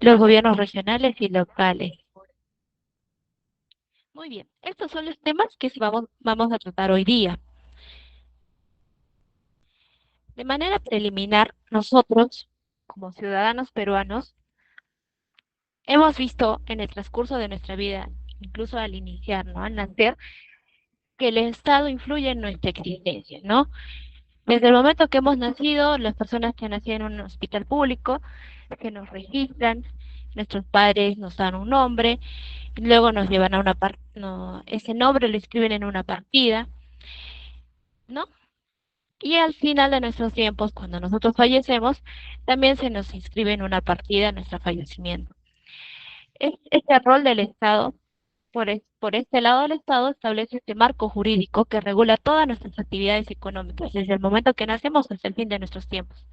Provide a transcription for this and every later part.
los gobiernos regionales y locales. Muy bien, estos son los temas que vamos a tratar hoy día. De manera preliminar, nosotros, como ciudadanos peruanos, hemos visto en el transcurso de nuestra vida, incluso al iniciar, ¿no? Al nacer, que el Estado influye en nuestra existencia, ¿no? Desde el momento que hemos nacido, las personas que han nacido en un hospital público, que nos registran, nuestros padres nos dan un nombre, y luego nos llevan a una parte, no, ese nombre lo escriben en una partida, ¿no? Y al final de nuestros tiempos, cuando nosotros fallecemos, también se nos inscribe en una partida nuestro fallecimiento. Este rol del Estado, por este lado del Estado, establece este marco jurídico que regula todas nuestras actividades económicas, desde el momento que nacemos hasta el fin de nuestros tiempos.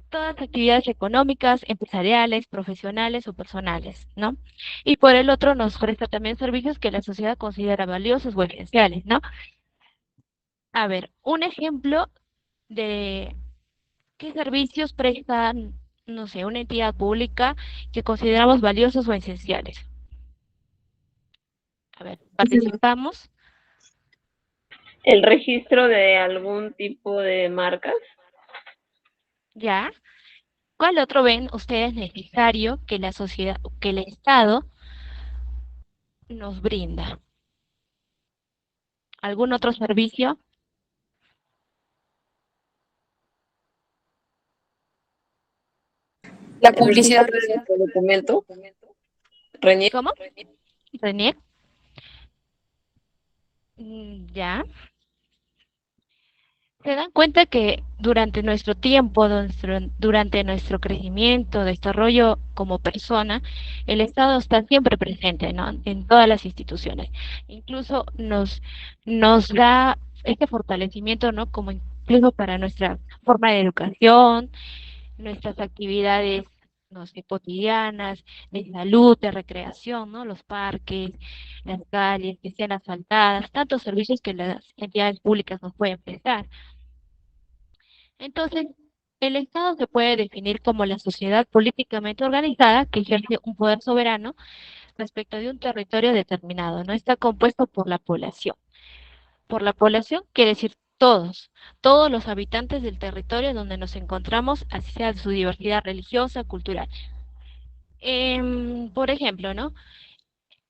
Todas las actividades económicas, empresariales, profesionales o personales, ¿no? Y por el otro nos presta también servicios que la sociedad considera valiosos o esenciales, ¿no? A ver, un ejemplo de qué servicios prestan, no sé, una entidad pública que consideramos valiosos o esenciales. A ver, participamos, El registro de algún tipo de marcas. ¿ya? ¿Cuál otro ven ustedes necesario que la sociedad, que el Estado nos brinda? ¿Algún otro servicio? La El registro publicidad. de nuestro documento. Reñir. ¿Cómo? René, ya. Se dan cuenta que durante nuestro tiempo, durante nuestro crecimiento, desarrollo como persona, el Estado está siempre presente, ¿no? En todas las instituciones. Incluso nos da este fortalecimiento, ¿no? Como incluso para nuestra forma de educación, nuestras actividades, no sé, cotidianas, de salud, de recreación, ¿no? Los parques, las calles que sean asfaltadas, tantos servicios que las entidades públicas nos pueden prestar. Entonces, el Estado se puede definir como la sociedad políticamente organizada que ejerce un poder soberano respecto de un territorio determinado. No está compuesto por la población. Por la población quiere decir todos los habitantes del territorio donde nos encontramos, así sea su diversidad religiosa, cultural. Por ejemplo, ¿no?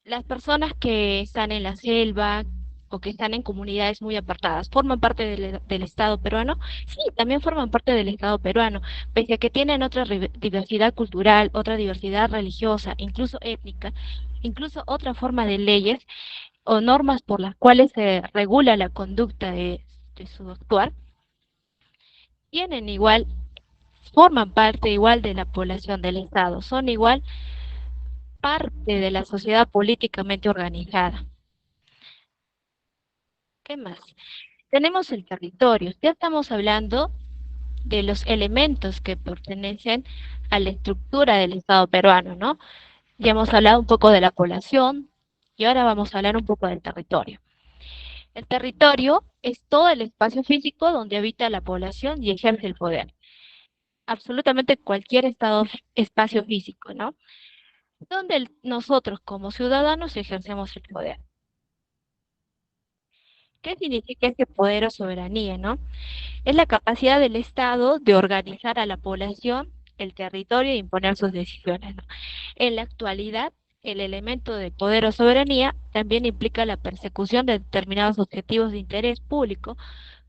Las personas que están en la selva o que están en comunidades muy apartadas, ¿forman parte del Estado peruano? Sí, también forman parte del Estado peruano, pese a que tienen otra diversidad cultural, otra diversidad religiosa, incluso étnica, incluso otra forma de leyes o normas por las cuales se regula la conducta de su actuar, tienen igual, forman parte igual de la población del Estado, son igual parte de la sociedad políticamente organizada. ¿Qué más? Tenemos el territorio. Ya estamos hablando de los elementos que pertenecen a la estructura del Estado peruano, ¿no? Ya hemos hablado un poco de la población y ahora vamos a hablar un poco del territorio. El territorio es todo el espacio físico donde habita la población y ejerce el poder. Absolutamente cualquier espacio físico, ¿no? Donde nosotros como ciudadanos ejercemos el poder. ¿Qué significa este poder o soberanía, no? Es la capacidad del Estado de organizar a la población, el territorio e imponer sus decisiones, ¿no? En la actualidad, el elemento de poder o soberanía también implica la persecución de determinados objetivos de interés público,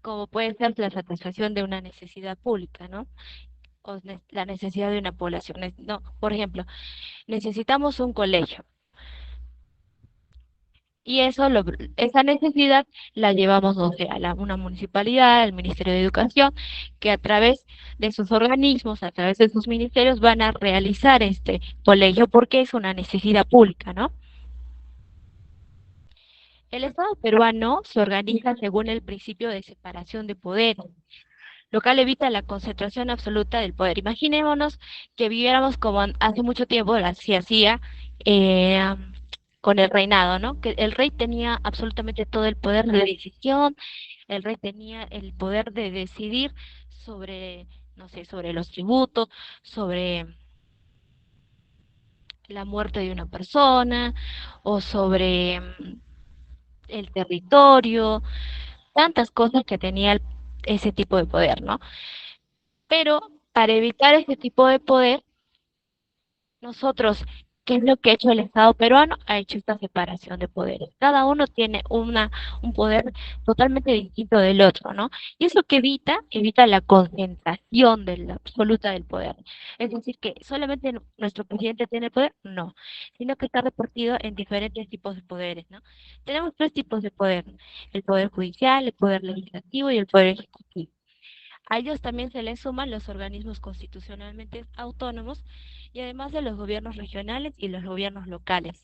como puede ser la satisfacción de una necesidad pública, ¿no? O la necesidad de una población. No, por ejemplo, necesitamos un colegio. Y esa necesidad la llevamos, no sé, una municipalidad, al Ministerio de Educación, que a través de sus organismos, a través de sus ministerios, van a realizar este colegio porque es una necesidad pública, ¿no? El Estado peruano se organiza según el principio de separación de poderes, lo cual evita la concentración absoluta del poder. Imaginémonos que viviéramos como hace mucho tiempo se hacía eh, con el reinado, ¿no? Que el rey tenía absolutamente todo el poder de decisión, el rey tenía el poder de decidir sobre, no sé, sobre los tributos, sobre la muerte de una persona o sobre el territorio, tantas cosas que tenía ese tipo de poder, ¿no? Pero para evitar ese tipo de poder, nosotros, ¿qué es lo que ha hecho el Estado peruano? Ha hecho esta separación de poderes. Cada uno tiene un poder totalmente distinto del otro, ¿no? Y eso que evita la concentración de la absoluta del poder. Es decir, que solamente nuestro presidente tiene el poder, no, sino que está repartido en diferentes tipos de poderes, ¿no? Tenemos tres tipos de poder: el poder judicial, el poder legislativo y el poder ejecutivo. A ellos también se les suman los organismos constitucionalmente autónomos y además de los gobiernos regionales y los gobiernos locales,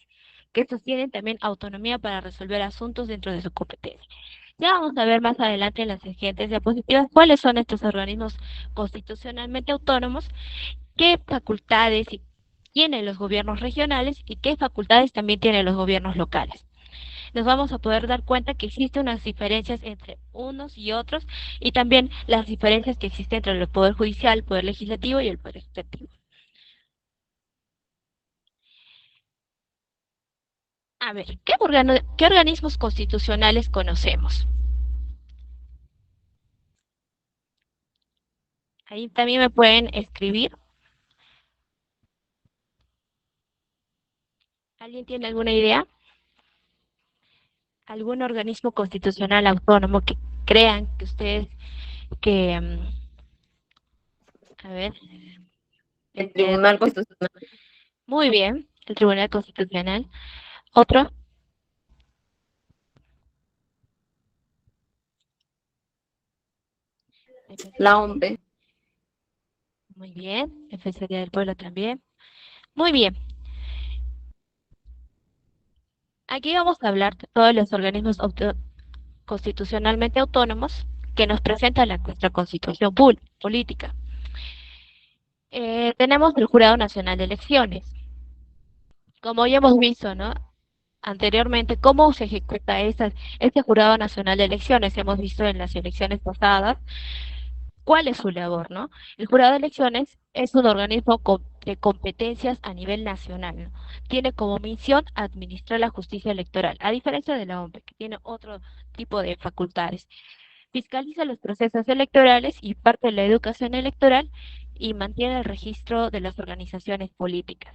que estos tienen también autonomía para resolver asuntos dentro de su competencia. Ya vamos a ver más adelante en las siguientes diapositivas cuáles son estos organismos constitucionalmente autónomos, qué facultades tienen los gobiernos regionales y qué facultades también tienen los gobiernos locales. Nos vamos a poder dar cuenta que existen unas diferencias entre unos y otros y también las diferencias que existen entre el Poder Judicial, el Poder Legislativo y el Poder Ejecutivo. A ver, ¿qué organismos constitucionales conocemos? Ahí también me pueden escribir. ¿Alguien tiene alguna idea? ¿Algún organismo constitucional autónomo que crean que ustedes que, a ver, El Tribunal Constitucional. muy bien, el Tribunal Constitucional. Otro, La OMP. muy bien, Defensoría del Pueblo también. Muy bien, aquí vamos a hablar de todos los organismos constitucionalmente autónomos que nos presenta nuestra constitución política. Tenemos el Jurado Nacional de Elecciones. Como ya hemos visto, ¿no? Anteriormente, cómo se ejecuta este Jurado Nacional de Elecciones. Hemos visto en las elecciones pasadas cuál es su labor, ¿no? El Jurado de Elecciones es un organismo de competencias a nivel nacional, ¿no? Tiene como misión administrar la justicia electoral, a diferencia de la OMP, que tiene otro tipo de facultades. Fiscaliza los procesos electorales y parte de la educación electoral y mantiene el registro de las organizaciones políticas.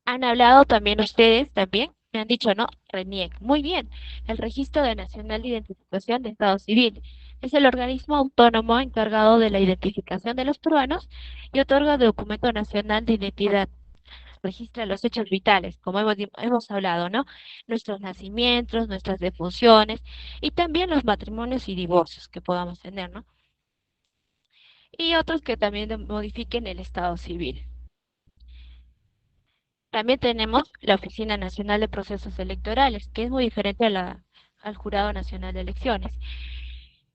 Han hablado también ustedes, también, me han dicho, ¿no? RENIEC. Muy bien. El Registro Nacional de Identificación de Estado Civil es el organismo autónomo encargado de la identificación de los peruanos y otorga el documento nacional de identidad. Registra los hechos vitales, como hemos hablado, ¿no? Nuestros nacimientos, nuestras defunciones y también los matrimonios y divorcios que podamos tener, ¿no? Y otros que también modifiquen el estado civil. También tenemos la Oficina Nacional de Procesos Electorales, que es muy diferente al Jurado Nacional de Elecciones.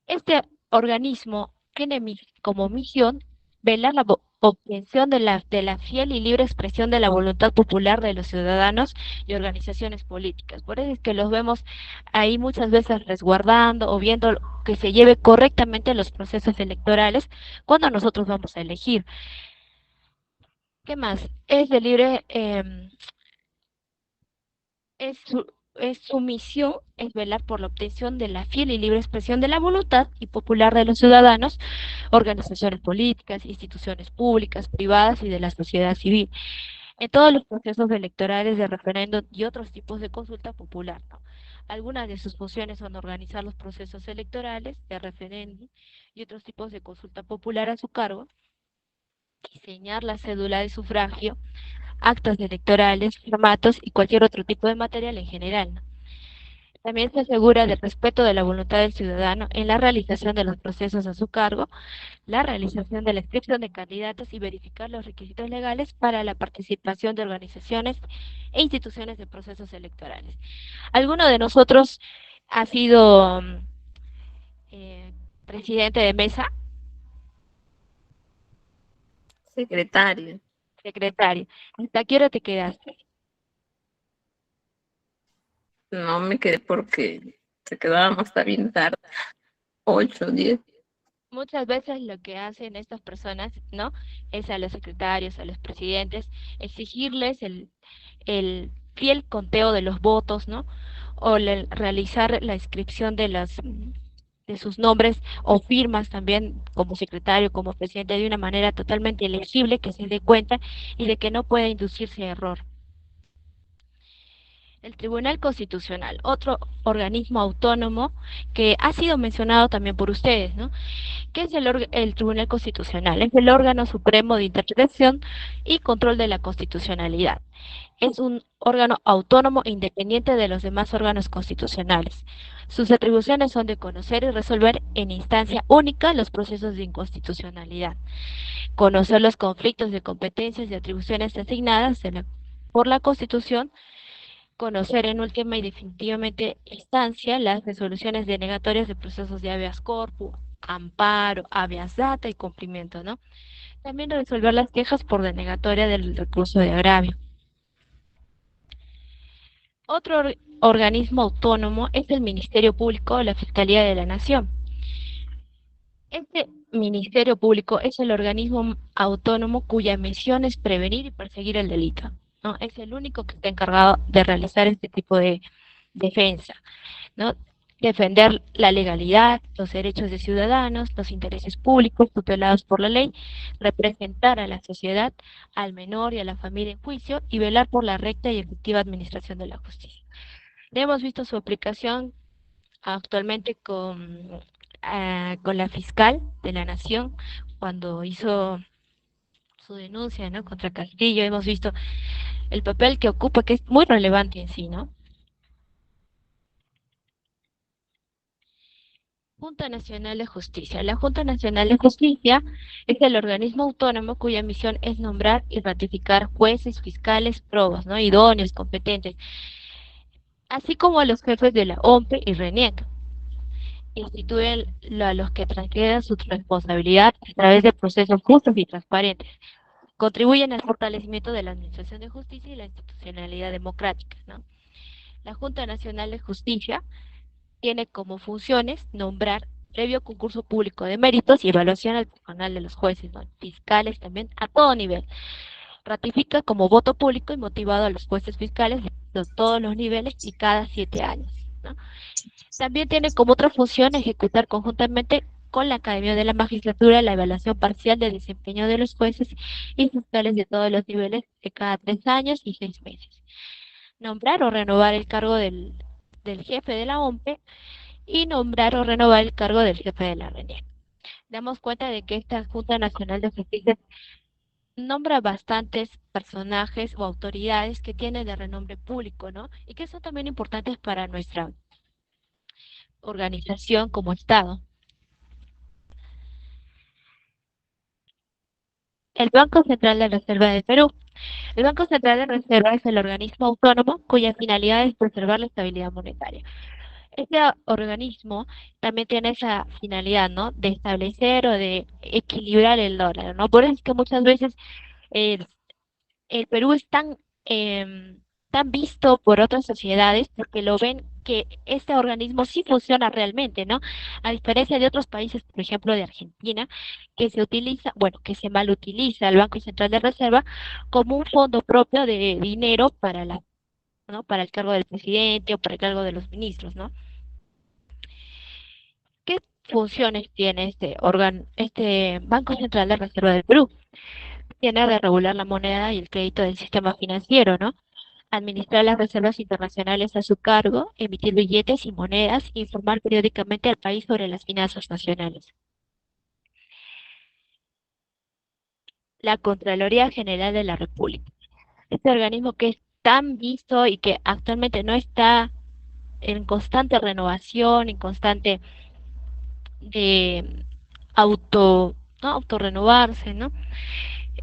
Este organismo tiene como misión velar la obtención de la fiel y libre expresión de la voluntad popular de los ciudadanos y organizaciones políticas. Por eso es que los vemos ahí muchas veces resguardando o viendo que se lleve correctamente los procesos electorales cuando nosotros vamos a elegir. ¿Qué más? Es de libre, es su misión es velar por la obtención de la fiel y libre expresión de la voluntad y popular de los ciudadanos, organizaciones políticas, instituciones públicas, privadas y de la sociedad civil, en todos los procesos electorales de referéndum y otros tipos de consulta popular, ¿no? Algunas de sus funciones son organizar los procesos electorales de referéndum y otros tipos de consulta popular a su cargo, diseñar la cédula de sufragio, actas electorales, formatos y cualquier otro tipo de material en general, ¿no? También se asegura del respeto de la voluntad del ciudadano en la realización de los procesos a su cargo, la realización de la inscripción de candidatos y verificar los requisitos legales para la participación de organizaciones e instituciones de procesos electorales. ¿Alguno de nosotros ha sido eh, presidente de mesa, Secretaria. secretario? ¿Hasta qué hora te quedaste? No me quedé porque se quedábamos hasta bien tarde. 8, 10. Muchas veces lo que hacen estas personas, ¿no? Es a los secretarios, a los presidentes, exigirles el fiel conteo de los votos, ¿no? O realizar la inscripción de sus nombres o firmas también como secretario, como presidente, de una manera totalmente legible, que se dé cuenta y de que no pueda inducirse a error. El Tribunal Constitucional, otro organismo autónomo que ha sido mencionado también por ustedes, ¿no? ¿Qué es el Tribunal Constitucional? Es el órgano supremo de interpretación y control de la constitucionalidad. Es un órgano autónomo e independiente de los demás órganos constitucionales. Sus atribuciones son de conocer y resolver en instancia única los procesos de inconstitucionalidad, conocer los conflictos de competencias y atribuciones asignadas por la Constitución, conocer en última y definitivamente instancia las resoluciones denegatorias de procesos de habeas corpus, amparo, habeas data y cumplimiento, ¿no? También resolver las quejas por denegatoria del recurso de agravio. Otro organismo autónomo es el Ministerio Público o la Fiscalía de la Nación. Este Ministerio Público es el organismo autónomo cuya misión es prevenir y perseguir el delito, ¿no? Es el único que está encargado de realizar este tipo de defensa, ¿no? Defender la legalidad, los derechos de ciudadanos, los intereses públicos tutelados por la ley, representar a la sociedad, al menor y a la familia en juicio y velar por la recta y efectiva administración de la justicia. Hemos visto su aplicación actualmente con la fiscal de la Nación cuando hizo su denuncia, ¿no? Contra Castillo. Hemos visto el papel que ocupa, que es muy relevante en sí, ¿no? Junta Nacional de Justicia. La Junta Nacional de Justicia es el organismo autónomo cuya misión es nombrar y ratificar jueces, fiscales, probos, ¿no? Idóneos, competentes, así como a los jefes de la OMPE y RENIEC. Instituyen a los que transgreden su responsabilidad a través de procesos justos y transparentes. Contribuyen al fortalecimiento de la Administración de Justicia y la institucionalidad democrática, ¿no? La Junta Nacional de Justicia tiene como funciones nombrar previo concurso público de méritos y evaluación al personal de los jueces, ¿no? Fiscales también, a todo nivel. Ratifica como voto público y motivado a los jueces fiscales de todos los niveles y cada 7 años, ¿no? También tiene como otra función ejecutar conjuntamente con la Academia de la Magistratura la evaluación parcial de desempeño de los jueces y fiscales de todos los niveles de cada 3 años y 6 meses. Nombrar o renovar el cargo del jefe de la OMPE y nombrar o renovar el cargo del jefe de la RENIEC. Damos cuenta de que esta Junta Nacional de Justicia nombra bastantes personajes o autoridades que tienen de renombre público, ¿no? Y que son también importantes para nuestra organización como Estado. El Banco Central de Reserva del Perú. El Banco Central de Reserva es el organismo autónomo cuya finalidad es preservar la estabilidad monetaria. Este organismo también tiene esa finalidad, ¿no? De establecer o de equilibrar el dólar, ¿no? Por eso es que muchas veces el, el Perú es tan visto por otras sociedades porque lo ven que este organismo sí funciona realmente, ¿no? A diferencia de otros países, por ejemplo, de Argentina, que se utiliza, bueno, que se mal utiliza el Banco Central de Reserva como un fondo propio de dinero para ¿no? Para el cargo del presidente o para el cargo de los ministros, ¿no? ¿Qué funciones tiene este Banco Central de Reserva del Perú? Tiene de regular la moneda y el crédito del sistema financiero, ¿no? Administrar las reservas internacionales a su cargo, emitir billetes y monedas, e informar periódicamente al país sobre las finanzas nacionales. La Contraloría General de la República. Este organismo que es tan visto y que actualmente no está en constante renovación, en constante de ¿no? Autorrenovarse, ¿no?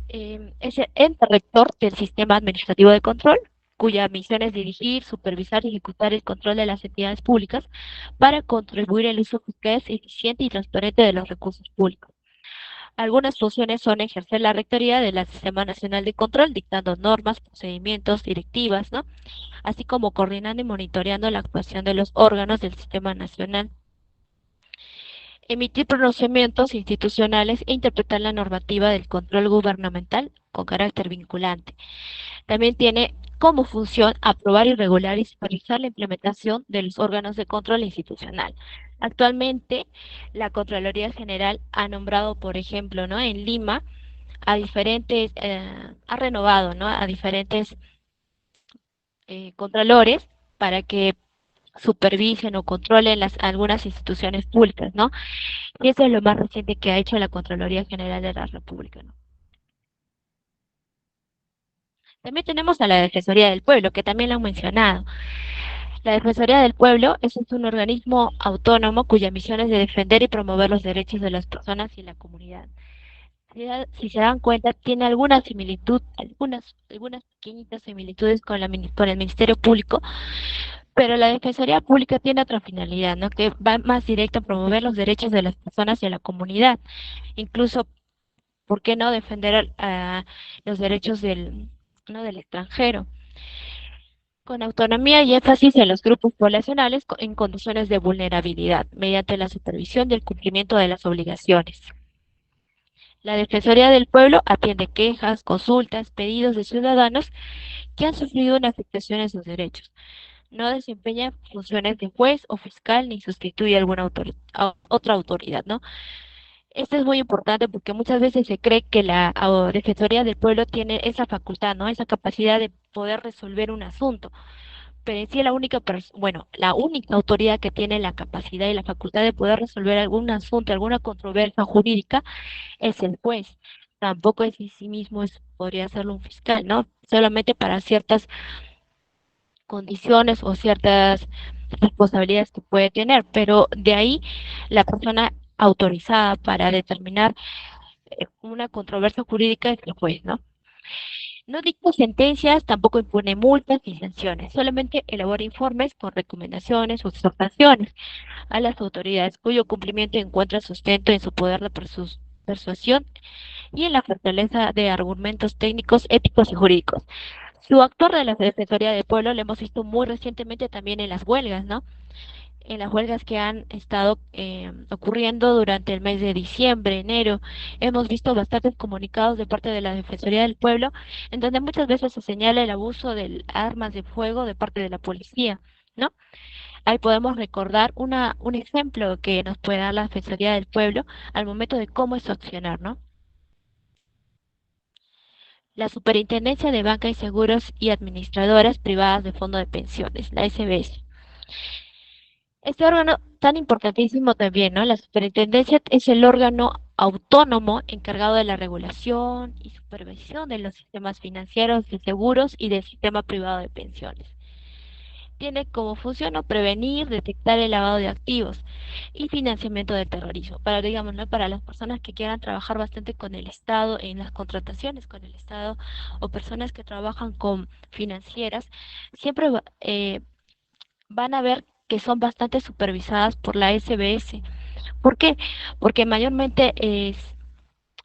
Es el ente rector del sistema administrativo de control, cuya misión es dirigir, supervisar y ejecutar el control de las entidades públicas para contribuir al uso eficaz, eficiente y transparente de los recursos públicos. Algunas funciones son ejercer la rectoría del Sistema Nacional de Control, dictando normas, procedimientos, directivas, ¿no? Así como coordinando y monitoreando la actuación de los órganos del Sistema Nacional. emitir pronunciamientos institucionales e interpretar la normativa del control gubernamental con carácter vinculante. También tiene como función aprobar y regular y supervisar la implementación de los órganos de control institucional. Actualmente, la Contraloría General ha nombrado, por ejemplo, ¿no? En Lima, a diferentes, ha renovado, ¿no? A diferentes contralores para que supervisen o controlen algunas instituciones públicas, ¿no? Y eso es lo más reciente que ha hecho la Contraloría General de la República, ¿no? También tenemos a la Defensoría del Pueblo, que también lo han mencionado. La Defensoría del Pueblo es un organismo autónomo cuya misión es de defender y promover los derechos de las personas y la comunidad. Si se dan cuenta, tiene alguna similitud, algunas pequeñitas similitudes con, con el Ministerio Público, pero la Defensoría Pública tiene otra finalidad, ¿no? Que va más directa a promover los derechos de las personas y a la comunidad. Incluso, ¿por qué no defender los derechos ¿no? del extranjero? Con autonomía y énfasis en los grupos poblacionales en condiciones de vulnerabilidad, mediante la supervisión y el cumplimiento de las obligaciones. La Defensoría del Pueblo atiende quejas, consultas, pedidos de ciudadanos que han sufrido una afectación en sus derechos. No desempeña funciones de juez o fiscal ni sustituye a alguna otra autoridad, ¿no? Esto es muy importante porque muchas veces se cree que la Defensoría del Pueblo tiene esa facultad, ¿no? Esa capacidad de poder resolver un asunto. Pero en sí la única autoridad que tiene la capacidad y la facultad de poder resolver algún asunto, alguna controversia jurídica, es el juez. Tampoco es en sí mismo podría hacerlo un fiscal, ¿no? Solamente para ciertas condiciones o ciertas responsabilidades que puede tener, pero de ahí la persona autorizada para determinar una controversia jurídica es el juez, ¿no? No dicta sentencias, tampoco impone multas ni sanciones, solamente elabora informes con recomendaciones o exhortaciones a las autoridades cuyo cumplimiento encuentra sustento en su poder de persuasión y en la fortaleza de argumentos técnicos, éticos y jurídicos. Su actor de la Defensoría del Pueblo lo hemos visto muy recientemente también en las huelgas, ¿no? En las huelgas que han estado ocurriendo durante el mes de diciembre, enero. Hemos visto bastantes comunicados de parte de la Defensoría del Pueblo, en donde muchas veces se señala el abuso de armas de fuego de parte de la policía, ¿no? Ahí podemos recordar un ejemplo que nos puede dar la Defensoría del Pueblo al momento de cómo es su accionar, ¿no? La Superintendencia de Banca y Seguros y Administradoras Privadas de Fondo de Pensiones, la SBS. Este órgano tan importantísimo también, ¿no? La superintendencia es el órgano autónomo encargado de la regulación y supervisión de los sistemas financieros, de seguros y del sistema privado de pensiones. Tiene como función ¿no? prevenir, detectar el lavado de activos y financiamiento del terrorismo. Para, digamos, ¿no? Para las personas que quieran trabajar bastante con el Estado, en las contrataciones con el Estado, o personas que trabajan con financieras, siempre van a ver que son bastante supervisadas por la SBS. ¿Por qué? Porque mayormente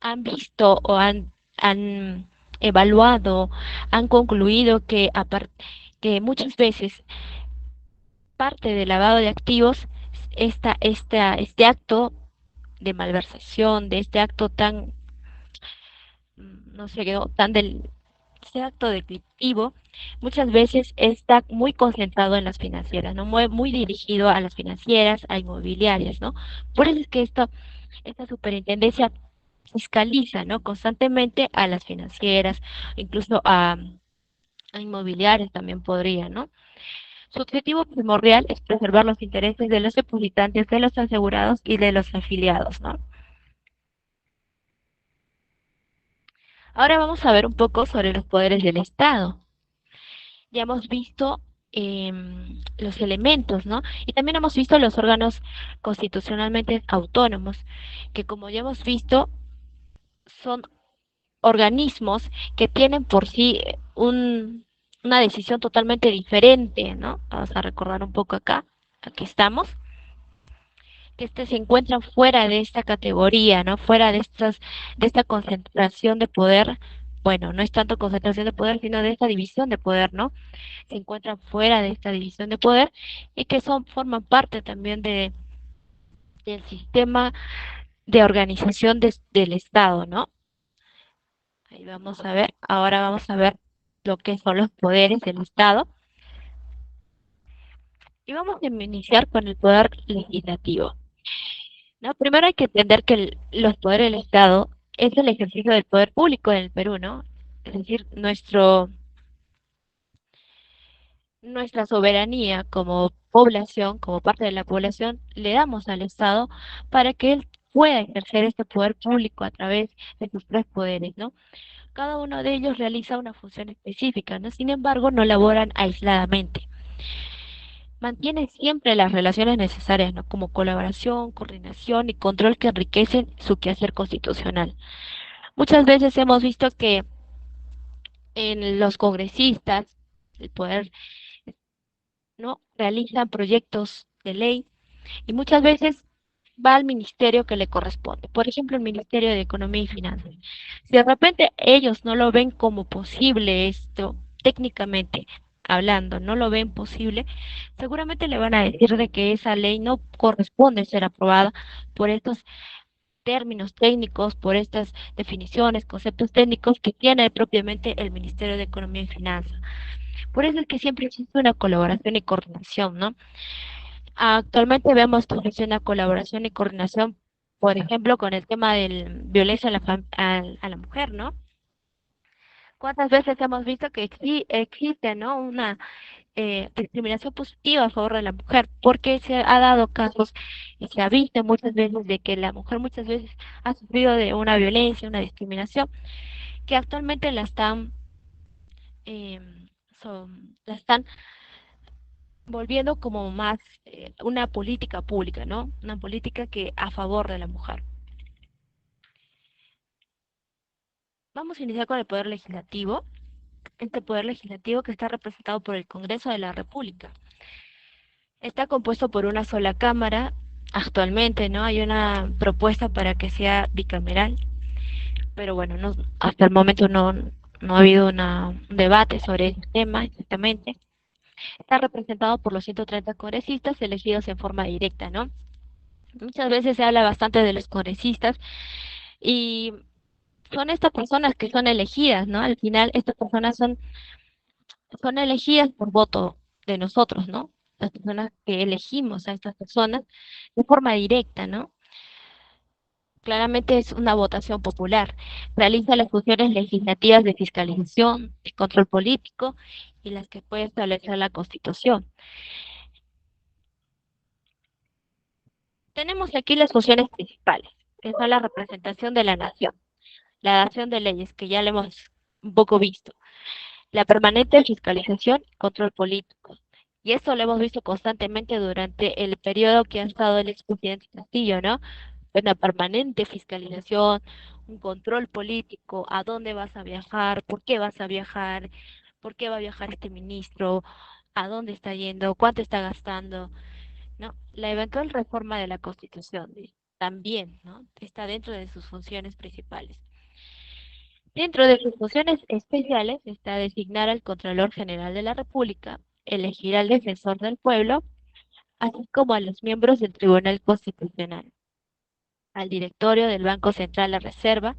han visto o han evaluado, han concluido que muchas veces parte del lavado de activos, este acto de malversación, de este acto tan, no sé, tan del, este acto delictivo, muchas veces está muy concentrado en las financieras, ¿no? Muy dirigido a las financieras, a inmobiliarias, ¿no? Por eso es que esta superintendencia fiscaliza, ¿no? Constantemente a las financieras, incluso a inmobiliarias también podría, ¿no? Su objetivo primordial es preservar los intereses de los depositantes, de los asegurados y de los afiliados, ¿no? Ahora vamos a ver un poco sobre los poderes del Estado. Ya hemos visto los elementos, ¿no? Y también hemos visto los órganos constitucionalmente autónomos, que como ya hemos visto, son organismos que tienen por sí una decisión totalmente diferente, ¿no? Vamos a recordar un poco acá, aquí estamos, que se encuentran fuera de esta categoría, ¿no? Fuera de esta concentración de poder. Bueno, no es tanto concentración de poder, sino de esta división de poder, ¿no? Se encuentran fuera de esta división de poder y que forman parte también del sistema de organización del Estado, ¿no? Ahí vamos a ver, ahora vamos a ver lo que son los poderes del Estado y vamos a iniciar con el poder legislativo, ¿no? Primero hay que entender que los poderes del Estado es el ejercicio del poder público en el Perú, ¿no? Es decir, nuestra soberanía como población, como parte de la población, le damos al Estado para que él pueda ejercer este poder público a través de sus tres poderes, ¿no? Cada uno de ellos realiza una función específica, ¿no? Sin embargo, no laboran aisladamente. Mantienen siempre las relaciones necesarias, ¿no? Como colaboración, coordinación y control que enriquecen su quehacer constitucional. Muchas veces hemos visto que en los congresistas, el poder, ¿no? Realizan proyectos de ley y muchas veces va al ministerio que le corresponde. Por ejemplo, el Ministerio de Economía y Finanzas. Si de repente ellos no lo ven como posible esto, técnicamente hablando, no lo ven posible, seguramente le van a decir de que esa ley no corresponde ser aprobada por estos términos técnicos, por estas definiciones, conceptos técnicos que tiene propiamente el Ministerio de Economía y Finanzas. Por eso es que siempre existe una colaboración y coordinación, ¿no? Actualmente vemos que existe una colaboración y coordinación, por ejemplo, con el tema de violencia a la mujer, ¿no? ¿Cuántas veces hemos visto que existe, ¿no? Una discriminación positiva a favor de la mujer? Porque se ha dado casos y se ha visto muchas veces de que la mujer muchas veces ha sufrido de una violencia, una discriminación, que actualmente eh, la están volviendo como más una política pública, ¿no? Una política que a favor de la mujer. Vamos a iniciar con el poder legislativo. Este poder legislativo que está representado por el Congreso de la República. Está compuesto por una sola cámara. Actualmente, ¿no? Hay una propuesta para que sea bicameral, pero bueno, no, hasta el momento no ha habido un debate sobre ese tema exactamente. Está representado por los 130 congresistas elegidos en forma directa, ¿no? Muchas veces se habla bastante de los congresistas y son estas personas que son elegidas, ¿no? Al final, estas personas son elegidas por voto de nosotros, ¿no? Las personas que elegimos a estas personas de forma directa, ¿no? Claramente es una votación popular. Realiza las funciones legislativas de fiscalización, de control político y las que puede establecer la Constitución. Tenemos aquí las funciones principales, que son la representación de la nación, la dación de leyes, que ya lo hemos un poco visto, la permanente fiscalización y control político. Y eso lo hemos visto constantemente durante el periodo que ha estado el expresidente Castillo, ¿no? Una permanente fiscalización, un control político, a dónde vas a viajar, por qué vas a viajar, por qué va a viajar este ministro, a dónde está yendo, cuánto está gastando, ¿no? La eventual reforma de la Constitución también, ¿no? Está dentro de sus funciones principales. Dentro de sus funciones especiales está designar al Contralor General de la República, elegir al Defensor del Pueblo, así como a los miembros del Tribunal Constitucional, al Directorio del Banco Central de Reserva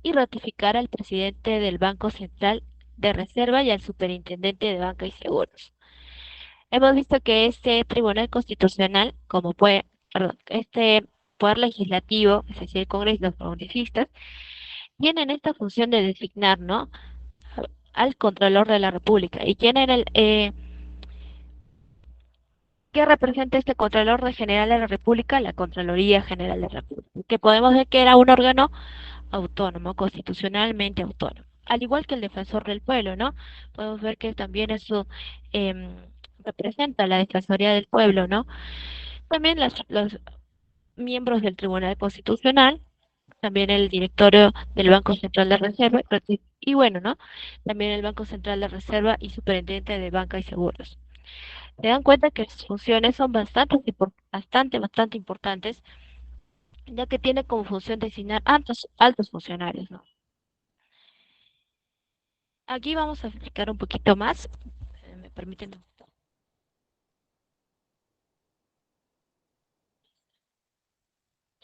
y ratificar al presidente del Banco Central de Reserva y al Superintendente de Banca y Seguros. Hemos visto que este Tribunal Constitucional, perdón, este Poder Legislativo, es decir, el Congreso y los congresistas, tienen esta función de designar, ¿no? Al Contralor de la República. ¿Y quién era qué representa este Contralor General de la República? La Contraloría General de la República, que podemos ver que era un órgano autónomo, constitucionalmente autónomo, al igual que el Defensor del Pueblo, ¿no? Podemos ver que también eso representa la Defensoría del Pueblo, ¿no? También los miembros del Tribunal Constitucional, también el directorio del Banco Central de Reserva, y bueno, ¿no? También el Banco Central de Reserva y Superintendente de Banca y Seguros. Se dan cuenta que sus funciones son bastante importantes, ya que tiene como función designar altos funcionarios, ¿no? Aquí vamos a explicar un poquito más. ¿Me permiten?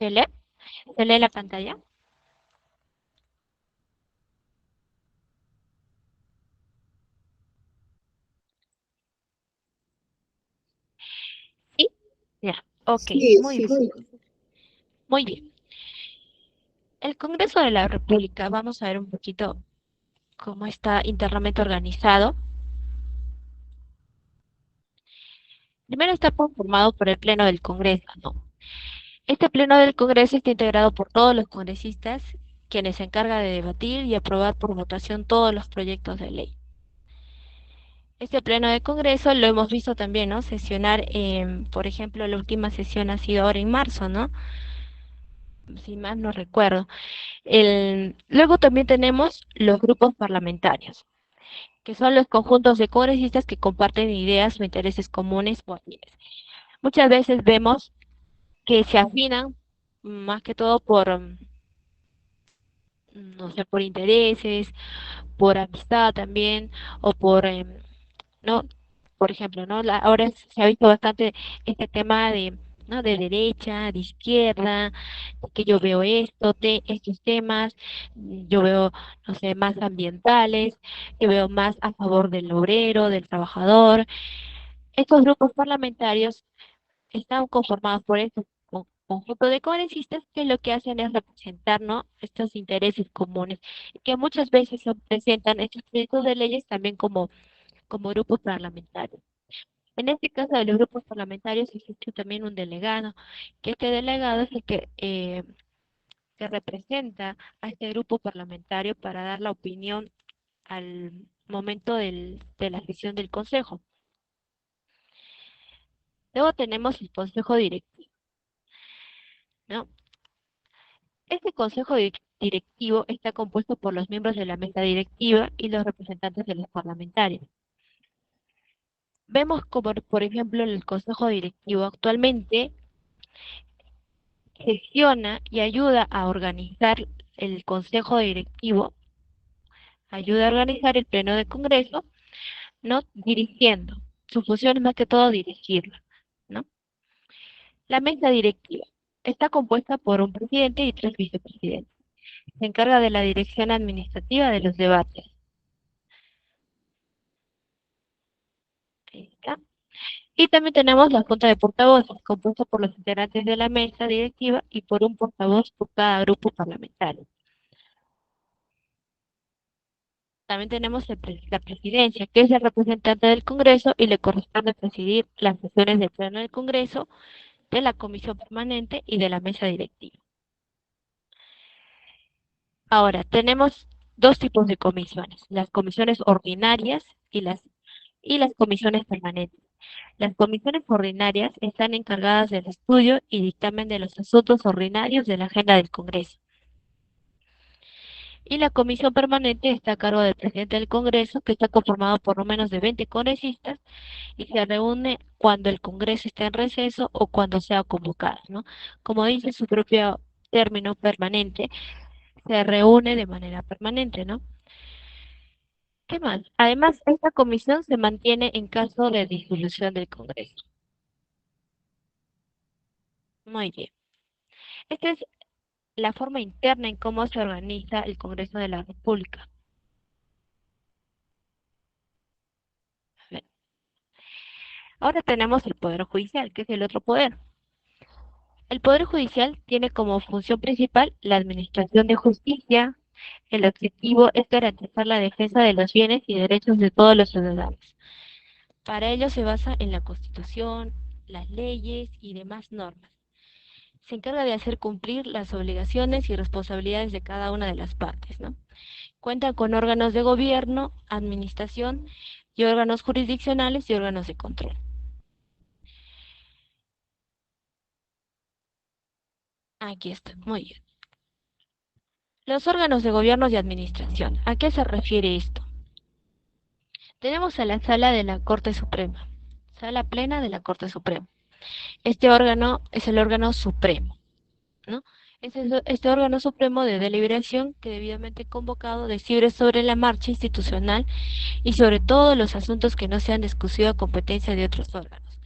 ¿Se lee? ¿Se lee la pantalla? Sí. Ya. Ok, Sí, muy sí, bien. sí. Muy bien. El Congreso de la República, vamos a ver un poquito cómo está internamente organizado. Primero está conformado por el Pleno del Congreso, ¿no? Este Pleno del Congreso está integrado por todos los congresistas, quienes se encargan de debatir y aprobar por votación todos los proyectos de ley. Este Pleno de Congreso lo hemos visto también, ¿no? Sesionar, por ejemplo, la última sesión ha sido ahora en marzo, ¿no? Si más no recuerdo. Luego también tenemos los grupos parlamentarios, que son los conjuntos de congresistas que comparten ideas o intereses comunes o afines. Muchas veces vemos que se afinan más que todo por, no sé, por intereses, por amistad también, o por, ¿no? Por ejemplo, ¿no? Ahora se ha visto bastante este tema de, ¿no? De derecha, de izquierda, que yo veo estos temas, yo veo, no sé, más ambientales, yo veo más a favor del obrero, del trabajador. Estos grupos parlamentarios están conformados por este conjunto de congresistas que lo que hacen es representar, ¿no? Estos intereses comunes, y que muchas veces se presentan estos proyectos de leyes también como grupos parlamentarios. En este caso de los grupos parlamentarios existe también un delegado, que este delegado es el que representa a este grupo parlamentario para dar la opinión al momento de la sesión del Consejo. Luego tenemos el Consejo Directivo, ¿no? Este Directivo está compuesto por los miembros de la mesa directiva y los representantes de los parlamentarios. Vemos como, por ejemplo, el Consejo Directivo actualmente gestiona y ayuda a organizar el Consejo Directivo, ayuda a organizar el Pleno del Congreso, ¿no? Dirigiendo. Su función es más que todo dirigirla, ¿no? La mesa directiva está compuesta por un presidente y tres vicepresidentes. Se encarga de la dirección administrativa de los debates. Ahí está. Y también tenemos la Junta de Portavoces, compuesta por los integrantes de la mesa directiva y por un portavoz por cada grupo parlamentario. También tenemos la presidencia, que es el representante del Congreso y le corresponde presidir las sesiones del Pleno del Congreso, de la Comisión Permanente y de la mesa directiva. Ahora, tenemos dos tipos de comisiones, las comisiones ordinarias y las comisiones permanentes. Las comisiones ordinarias están encargadas del estudio y dictamen de los asuntos ordinarios de la agenda del Congreso. Y la comisión permanente está a cargo del presidente del Congreso, que está conformado por no menos de 20 congresistas y se reúne cuando el Congreso está en receso o cuando sea convocado, ¿no? Como dice su propio término permanente, se reúne de manera permanente, ¿no? ¿Qué más? Además, esta comisión se mantiene en caso de disolución del Congreso. Muy bien. Esta es la forma interna en cómo se organiza el Congreso de la República. Bien. Ahora tenemos el Poder Judicial, que es el otro poder. El Poder Judicial tiene como función principal la administración de justicia. El objetivo es garantizar la defensa de los bienes y derechos de todos los ciudadanos. Para ello se basa en la Constitución, las leyes y demás normas. Se encarga de hacer cumplir las obligaciones y responsabilidades de cada una de las partes, ¿no? Cuenta con órganos de gobierno, administración y órganos jurisdiccionales y órganos de control. Aquí está, muy bien. Los órganos de gobierno y administración. ¿A qué se refiere esto? Tenemos a la sala de la Corte Suprema, sala plena de la Corte Suprema. Este órgano es el órgano supremo, ¿no? Este órgano supremo de deliberación que debidamente convocado decide sobre la marcha institucional y sobre todos los asuntos que no sean de exclusiva competencia de otros órganos.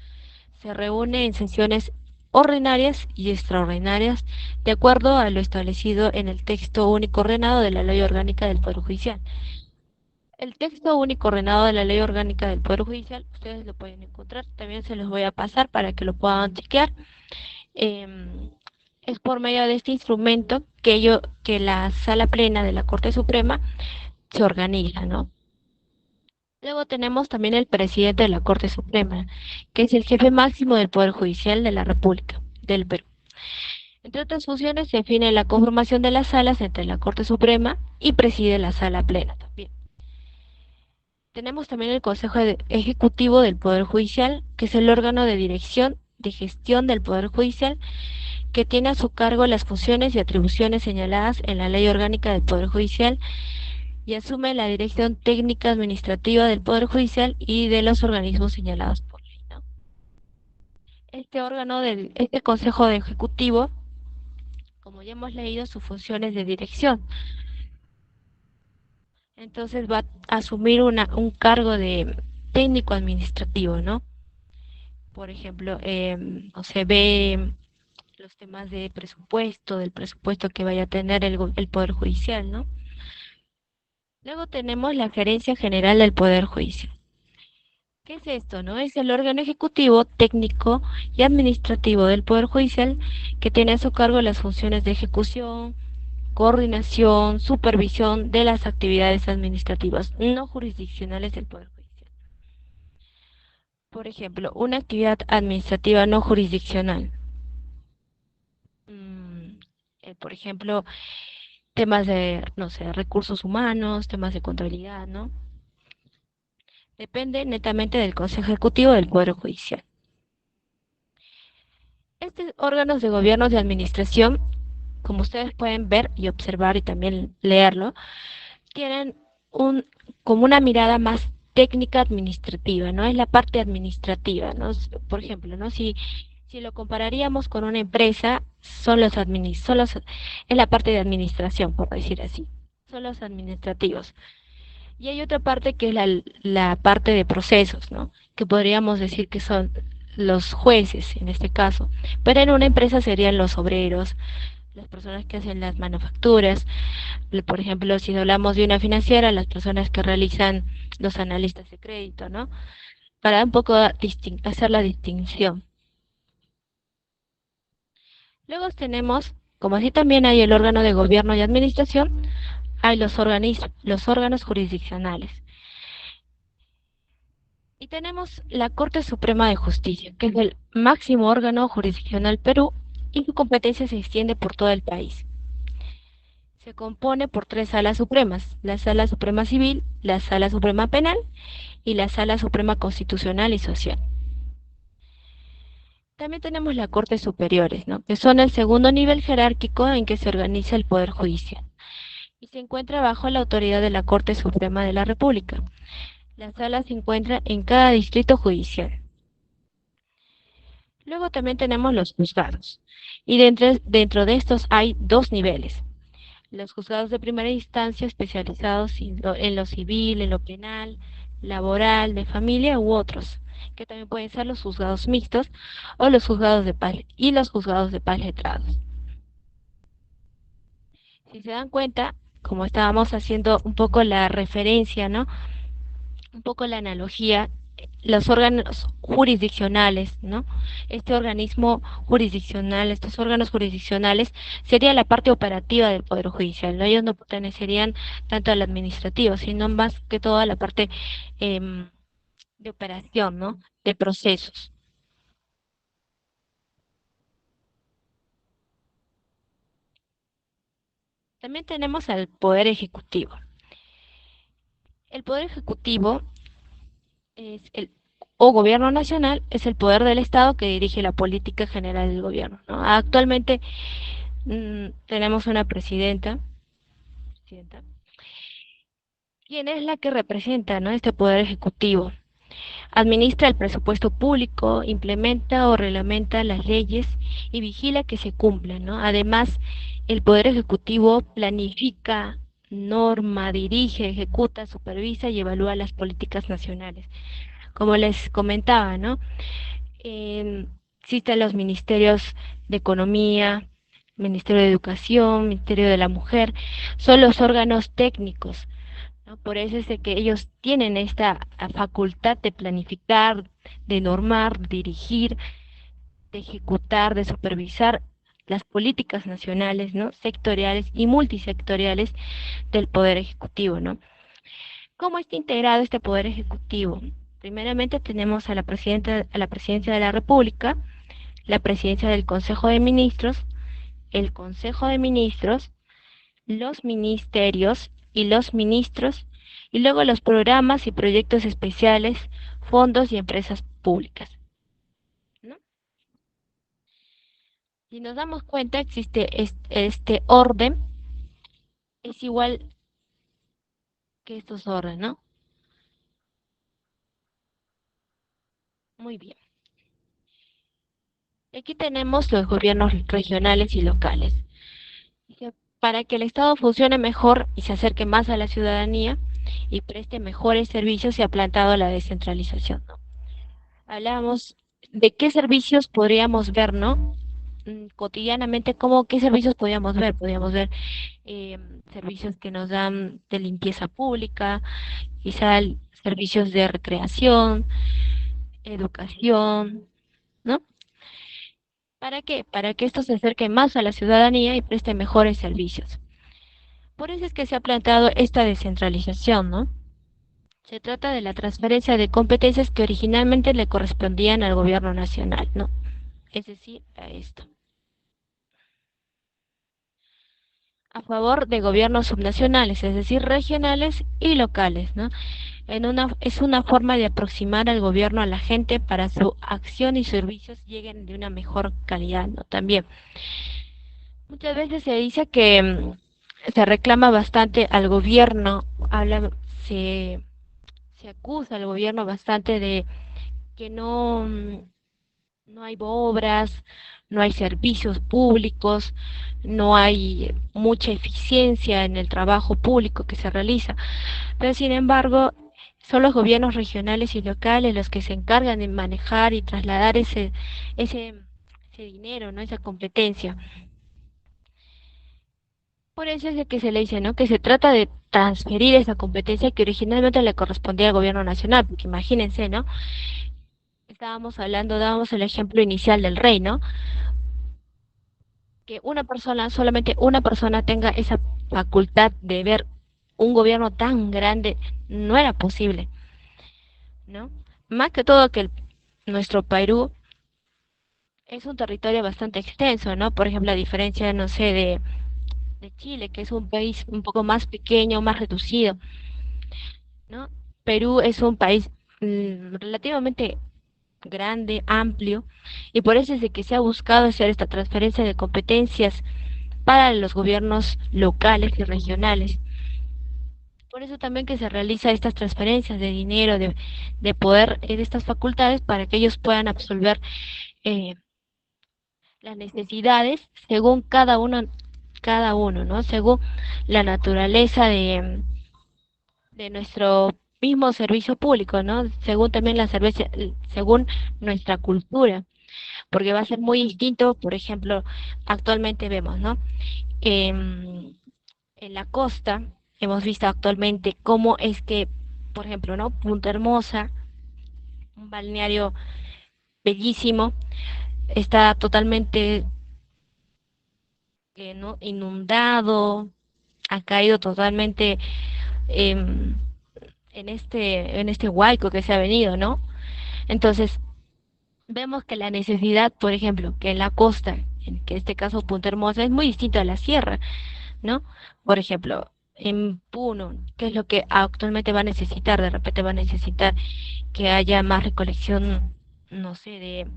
Se reúne en sesiones ordinarias y extraordinarias, de acuerdo a lo establecido en el texto único ordenado de la Ley Orgánica del Poder Judicial. El texto único ordenado de la Ley Orgánica del Poder Judicial, ustedes lo pueden encontrar, también se los voy a pasar para que lo puedan chequear. Es por medio de este instrumento que la Sala Plena de la Corte Suprema se organiza, ¿no? Luego tenemos también el presidente de la Corte Suprema, que es el jefe máximo del Poder Judicial de la República del Perú. Entre otras funciones se define la conformación de las salas entre la Corte Suprema y preside la Sala Plena también. Tenemos también el Consejo Ejecutivo del Poder Judicial, que es el órgano de dirección de gestión del Poder Judicial, que tiene a su cargo las funciones y atribuciones señaladas en la Ley Orgánica del Poder Judicial y asume la dirección técnica administrativa del Poder Judicial y de los organismos señalados por ley, ¿no? Este Consejo de Ejecutivo, como ya hemos leído, sus funciones de dirección. Entonces va a asumir un cargo de técnico administrativo, ¿no? Por ejemplo, no se ve los temas de presupuesto, del presupuesto que vaya a tener el Poder Judicial, ¿no? Luego tenemos la Gerencia General del Poder Judicial. ¿Qué es esto, no? Es el órgano ejecutivo, técnico y administrativo del Poder Judicial que tiene a su cargo las funciones de ejecución, coordinación, supervisión de las actividades administrativas no jurisdiccionales del Poder Judicial. Por ejemplo, una actividad administrativa no jurisdiccional. Por ejemplo, temas de, no sé, recursos humanos, temas de contabilidad, ¿no? Depende netamente del Consejo Ejecutivo del Poder Judicial. Estos órganos de gobierno de administración, como ustedes pueden ver y observar y también leerlo, tienen como una mirada más técnica administrativa, ¿no? Es la parte administrativa, ¿no? Por ejemplo, ¿no? Si lo compararíamos con una empresa, es la parte de administración, por decir así, son los administrativos. Y hay otra parte que es la parte de procesos, ¿no? Que podríamos decir que son los jueces en este caso, pero en una empresa serían los obreros, las personas que hacen las manufacturas, por ejemplo, si hablamos de una financiera, las personas que realizan los analistas de crédito, ¿no? Para un poco hacer la distinción. Luego tenemos, como así también hay el órgano de gobierno y administración, hay los órganos jurisdiccionales. Y tenemos la Corte Suprema de Justicia, que es el máximo órgano jurisdiccional Perú y su competencia se extiende por todo el país. Se compone por 3 salas supremas, la Sala Suprema Civil, la Sala Suprema Penal y la Sala Suprema Constitucional y Social. También tenemos las Cortes Superiores, ¿no? Que son el segundo nivel jerárquico en que se organiza el Poder Judicial y se encuentra bajo la autoridad de la Corte Suprema de la República. La sala se encuentra en cada distrito judicial. Luego también tenemos los juzgados y dentro de estos hay 2 niveles. Los juzgados de primera instancia especializados en lo civil, en lo penal, laboral, de familia u otros, que también pueden ser los juzgados mixtos o los juzgados de paz y los juzgados de paz letrados. Si se dan cuenta, como estábamos haciendo un poco la referencia, ¿no? Un poco la analogía, los órganos jurisdiccionales, ¿no? Este organismo jurisdiccional, estos órganos jurisdiccionales, sería la parte operativa del Poder Judicial, ¿no? Ellos no pertenecerían tanto al administrativo, sino más que todo a la parte de operación, ¿no? De procesos. También tenemos al Poder Ejecutivo. El Poder Ejecutivo es o gobierno nacional es el poder del Estado que dirige la política general del gobierno, ¿no? Actualmente tenemos una presidenta, quien es la que representa, ¿no? Este poder ejecutivo. Administra el presupuesto público, implementa o reglamenta las leyes y vigila que se cumplan, ¿no? Además, el poder ejecutivo planifica, norma, dirige, ejecuta, supervisa y evalúa las políticas nacionales. Como les comentaba, ¿no? existen los ministerios de Economía, Ministerio de Educación, Ministerio de la Mujer, son los órganos técnicos, ¿no? Por eso es de que ellos tienen esta facultad de planificar, de normar, dirigir, de ejecutar, de supervisar las políticas nacionales, ¿no? Sectoriales y multisectoriales del Poder Ejecutivo, ¿no? ¿Cómo está integrado este Poder Ejecutivo? Primeramente tenemos a la Presidencia de la República, la Presidencia del Consejo de Ministros, el Consejo de Ministros, los ministerios y los ministros, y luego los programas y proyectos especiales, fondos y empresas públicas, ¿no? Si nos damos cuenta, existe este orden, es igual que estos órdenes, ¿no? Muy bien. Aquí tenemos los gobiernos regionales y locales. Para que el Estado funcione mejor y se acerque más a la ciudadanía y preste mejores servicios, se ha planteado la descentralización, ¿no? Hablamos de qué servicios podríamos ver, ¿no? Cotidianamente, qué servicios podríamos ver. Podríamos ver eh, servicios que nos dan de limpieza pública, quizá servicios de recreación, educación, ¿no? ¿Para qué? Para que esto se acerque más a la ciudadanía y preste mejores servicios. Por eso es que se ha planteado esta descentralización, ¿no? Se trata de la transferencia de competencias que originalmente le correspondían al gobierno nacional, ¿no? Es decir, a esto. A favor de gobiernos subnacionales, es decir, regionales y locales, ¿no? Es una forma de aproximar al gobierno a la gente para su acción y servicios lleguen de una mejor calidad, ¿no? También. Muchas veces se dice que se reclama bastante al gobierno, se, se acusa al gobierno bastante de que no hay obras, no hay servicios públicos, no hay mucha eficiencia en el trabajo público que se realiza. Pero sin embargo, son los gobiernos regionales y locales los que se encargan de manejar y trasladar ese, ese dinero, ¿no? Esa competencia. Por eso es de que se le dice, ¿no? Que se trata de transferir esa competencia que originalmente le correspondía al gobierno nacional, porque imagínense, ¿no? Dábamos el ejemplo inicial del rey, ¿no? Que una persona, solamente una persona tenga esa facultad de ver un gobierno tan grande, no era posible, ¿no? Más que todo que nuestro Perú es un territorio bastante extenso, ¿no? Por ejemplo, a diferencia, no sé, de Chile, que es un país un poco más pequeño, más reducido, ¿no? Perú es un país relativamente grande, amplio, y por eso es de que se ha buscado hacer esta transferencia de competencias para los gobiernos locales y regionales. Por eso también que se realiza estas transferencias de dinero, de poder, de estas facultades para que ellos puedan absolver eh, las necesidades según cada uno, ¿no? Según la naturaleza de nuestro mismo servicio público, ¿no? Según también según nuestra cultura, porque va a ser muy distinto, por ejemplo, actualmente vemos, ¿no? En la costa hemos visto actualmente cómo es que, por ejemplo, ¿no? Punta Hermosa, un balneario bellísimo, está totalmente ¿no? inundado, ha caído totalmente em, en este huaico que se ha venido, ¿no? Entonces, vemos que la necesidad, por ejemplo, que en la costa, en que este caso Punta Hermosa, es muy distinto a la sierra, ¿no? Por ejemplo, en Puno, ¿qué es lo que actualmente va a necesitar? De repente va a necesitar que haya más recolección, no sé,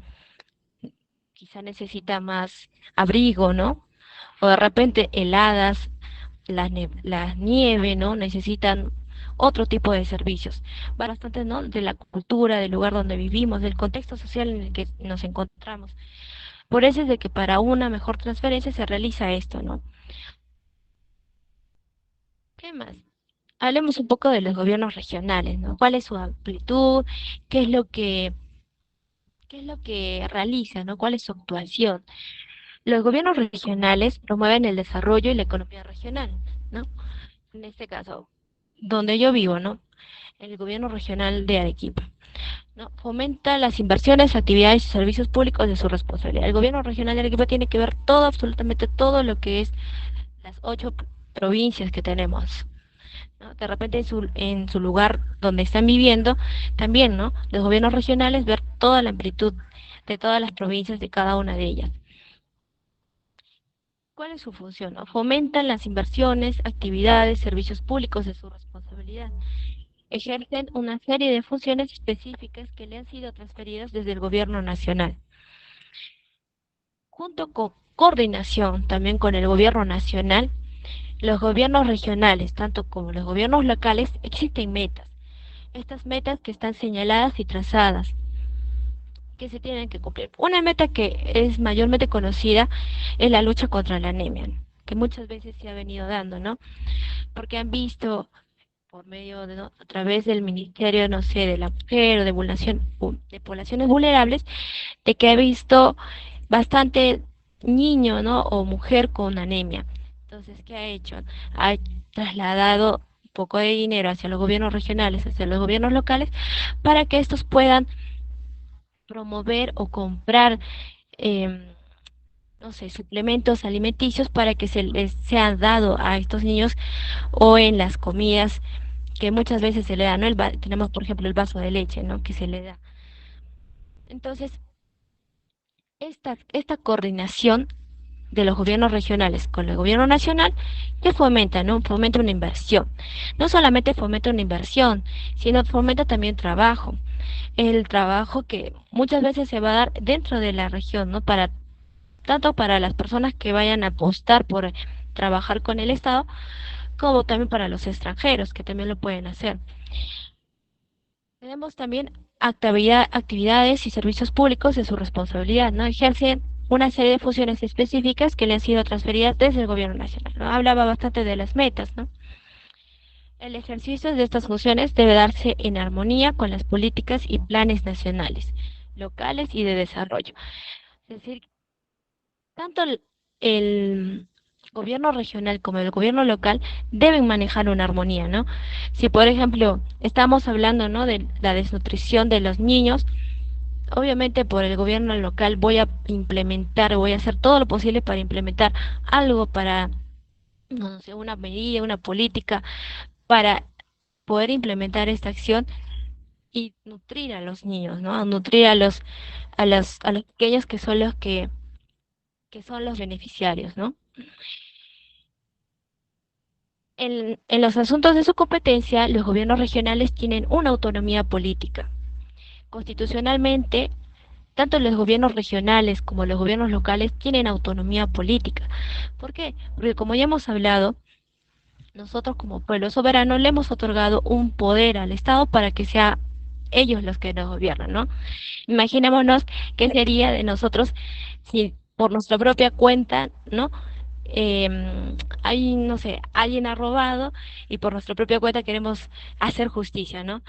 quizá necesita más abrigo, ¿no? O de repente heladas, la nieve, ¿no? Necesitan otro tipo de servicios. Va bastante, ¿no? De la cultura, del lugar donde vivimos, del contexto social en el que nos encontramos. Por eso es de que para una mejor transferencia se realiza esto, ¿no? ¿Qué más? Hablemos un poco de los gobiernos regionales, ¿no? ¿Cuál es su amplitud? ¿Qué es lo que ¿Qué es lo que realiza, no? ¿Cuál es su actuación? Los gobiernos regionales promueven el desarrollo y la economía regional, ¿no? En este caso, donde yo vivo, ¿no? El gobierno regional de Arequipa, ¿no? Fomenta las inversiones, actividades y servicios públicos de su responsabilidad. El gobierno regional de Arequipa tiene que ver todo, absolutamente todo lo que es las 8 provincias que tenemos, ¿no? De repente en su lugar donde están viviendo, también, ¿no? Los gobiernos regionales ver toda la amplitud de todas las provincias de cada una de ellas. ¿Cuál es su función? ¿No? Fomentan las inversiones, actividades, servicios públicos de su responsabilidad. Ejercen una serie de funciones específicas que le han sido transferidas desde el gobierno nacional. Junto con coordinación también con el gobierno nacional, los gobiernos regionales, tanto como los gobiernos locales, existen metas. Estas metas que están señaladas y trazadas, que se tienen que cumplir. Una meta que es mayormente conocida es la lucha contra la anemia, ¿no? Que muchas veces se ha venido dando, ¿no? Porque han visto por medio de, ¿no? A través del Ministerio, no sé, de la Mujer o de poblaciones vulnerables, de que ha visto bastante niño, ¿no? O mujer con anemia. Entonces, ¿qué ha hecho? Ha trasladado un poco de dinero hacia los gobiernos regionales, hacia los gobiernos locales, para que estos puedan promover o comprar, eh, no sé, suplementos alimenticios para que se les sea dado a estos niños o en las comidas que muchas veces se le da, ¿no? Tenemos, por ejemplo, el vaso de leche, ¿no? Que se le da. Entonces, esta coordinación de los gobiernos regionales con el gobierno nacional, que fomenta, ¿no? Fomenta una inversión. No solamente fomenta una inversión, sino fomenta también trabajo. El trabajo que muchas veces se va a dar dentro de la región, ¿no? Para tanto para las personas que vayan a apostar por trabajar con el Estado, como también para los extranjeros que también lo pueden hacer. Tenemos también actividades y servicios públicos de su responsabilidad, ¿no? Ejercen una serie de funciones específicas que le han sido transferidas desde el gobierno nacional, ¿no? Hablaba bastante de las metas, ¿no? El ejercicio de estas funciones debe darse en armonía con las políticas y planes nacionales, locales y de desarrollo. Es decir, tanto el gobierno regional como el gobierno local deben manejar una armonía, ¿no? Si, por ejemplo, estamos hablando, ¿no? De la desnutrición de los niños, obviamente por el gobierno local voy a implementar, voy a hacer todo lo posible para implementar algo para, no sé, una medida, una política para poder implementar esta acción y nutrir a los niños, ¿no? A nutrir a los pequeños que son los beneficiarios, ¿no? En los asuntos de su competencia, los gobiernos regionales tienen una autonomía política. Constitucionalmente, tanto los gobiernos regionales como los gobiernos locales tienen autonomía política. ¿Por qué? Porque como ya hemos hablado, nosotros como pueblo soberano le hemos otorgado un poder al Estado para que sea ellos los que nos gobiernan, ¿no? Imaginémonos qué sería de nosotros si por nuestra propia cuenta, ¿no? Hay, no sé, alguien ha robado y por nuestra propia cuenta queremos hacer justicia, ¿no?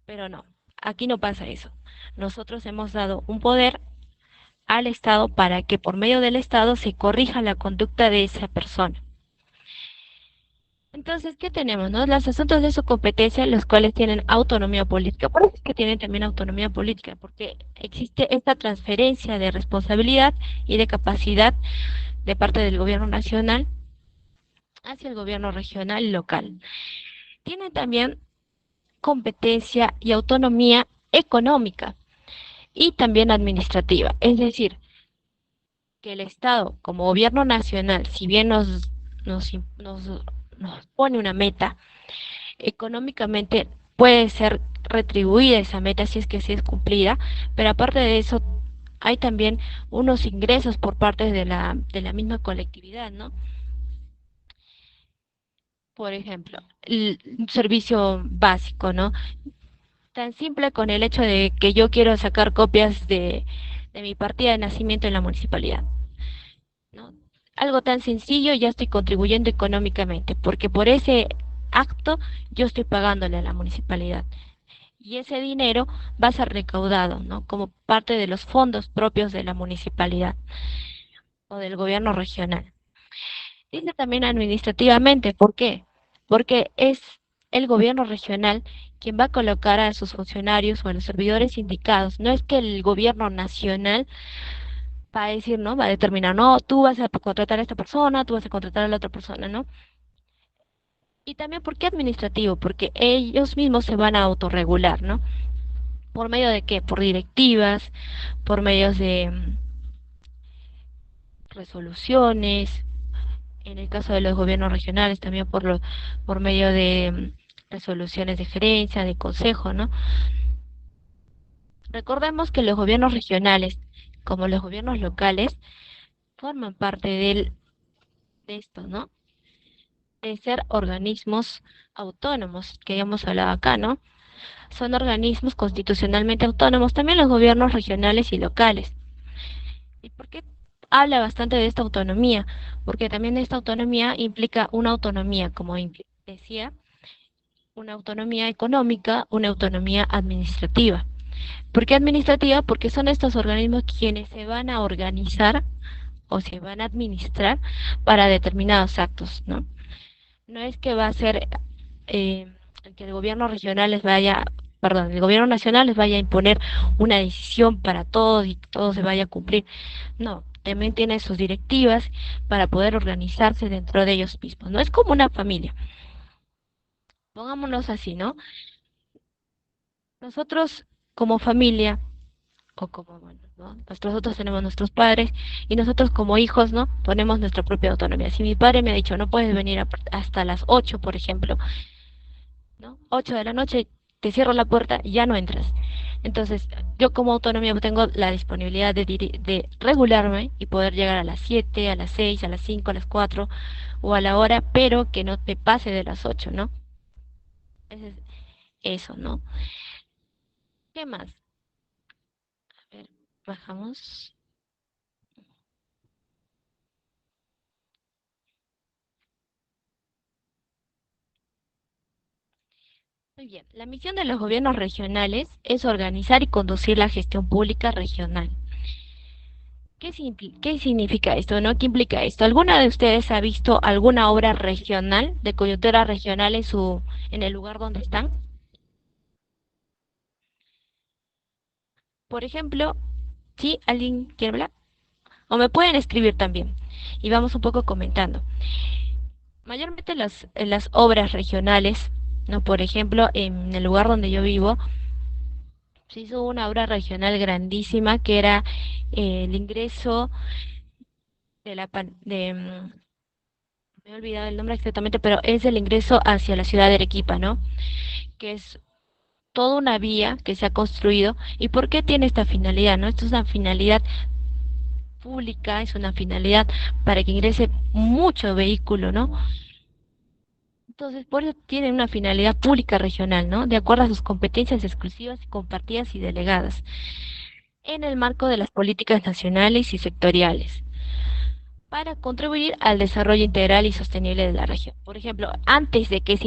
Pero no, aquí no pasa eso. Nosotros hemos dado un poder al Estado para que por medio del Estado se corrija la conducta de esa persona. Entonces, ¿qué tenemos, no? Los asuntos de su competencia, los cuales tienen autonomía política. Por eso es que tienen también autonomía política, porque existe esta transferencia de responsabilidad y de capacidad de parte del gobierno nacional hacia el gobierno regional y local. Tienen también competencia y autonomía económica y también administrativa. Es decir, que el Estado, como gobierno nacional, si bien nos, nos, nos pone una meta, económicamente puede ser retribuida esa meta si es que sí es cumplida, pero aparte de eso hay también unos ingresos por parte de la misma colectividad, ¿no? Por ejemplo, un servicio básico, ¿no? Tan simple con el hecho de que yo quiero sacar copias de mi partida de nacimiento en la municipalidad, ¿no? Algo tan sencillo, ya estoy contribuyendo económicamente, porque por ese acto yo estoy pagándole a la municipalidad. y ese dinero va a ser recaudado, ¿no? Como parte de los fondos propios de la municipalidad o del gobierno regional. Dice también administrativamente, ¿por qué? Porque es el gobierno regional quien va a colocar a sus funcionarios o a los servidores indicados. No es que el gobierno nacional va a decir, ¿no? Va a determinar, no, tú vas a contratar a esta persona, tú vas a contratar a la otra persona, ¿no? Y también, ¿por qué administrativo? Porque ellos mismos se van a autorregular, ¿no? ¿Por medio de qué? Por directivas, por medios de resoluciones, en el caso de los gobiernos regionales también por medio de resoluciones de gerencia, de consejo, ¿no? Recordemos que los gobiernos regionales, como los gobiernos locales, forman parte de esto, ¿no? De ser organismos autónomos, que ya hemos hablado acá, ¿no? Son organismos constitucionalmente autónomos, también los gobiernos regionales y locales. ¿Y por qué habla bastante de esta autonomía? Porque también esta autonomía implica una autonomía, como decía, una autonomía económica, una autonomía administrativa. ¿Por qué administrativa? Porque son estos organismos quienes se van a organizar o se van a administrar para determinados actos, ¿no? No es que va a ser eh, que el gobierno regional les vaya, perdón, el gobierno nacional les vaya a imponer una decisión para todos y que todo se vaya a cumplir. No, también tiene sus directivas para poder organizarse dentro de ellos mismos. No es como una familia. Pongámonos así, ¿no? Nosotros como familia o como, bueno, ¿no? Nosotros tenemos nuestros padres y nosotros como hijos, ¿no? Ponemos nuestra propia autonomía. Si mi padre me ha dicho, no puedes venir hasta las 8, por ejemplo, ¿no? 8 de la noche, te cierro la puerta y ya no entras. Entonces, yo como autonomía tengo la disponibilidad de regularme y poder llegar a las 7, a las 6, a las 5, a las 4 o a la hora, pero que no te pase de las 8, ¿no? Ese es eso, ¿no? ¿Qué más? A ver, bajamos. Muy bien, la misión de los gobiernos regionales es organizar y conducir la gestión pública regional. ¿Qué significa esto, no? ¿Qué implica esto? ¿Alguna de ustedes ha visto alguna obra regional, de coyuntura regional en el lugar donde están? Por ejemplo, ¿sí? ¿Alguien quiere hablar? O me pueden escribir también. Y vamos un poco comentando. Mayormente las obras regionales, ¿no? Por ejemplo, en el lugar donde yo vivo, se hizo una obra regional grandísima que era el ingreso de me he olvidado el nombre exactamente, pero es el ingreso hacia la ciudad de Arequipa, ¿no? Que es toda una vía que se ha construido. ¿Y por qué tiene esta finalidad, no? Esto es una finalidad pública, es una finalidad para que ingrese mucho vehículo, ¿no? Entonces, por eso tiene una finalidad pública regional, ¿no? De acuerdo a sus competencias exclusivas, compartidas y delegadas, en el marco de las políticas nacionales y sectoriales, para contribuir al desarrollo integral y sostenible de la región. Por ejemplo, antes de que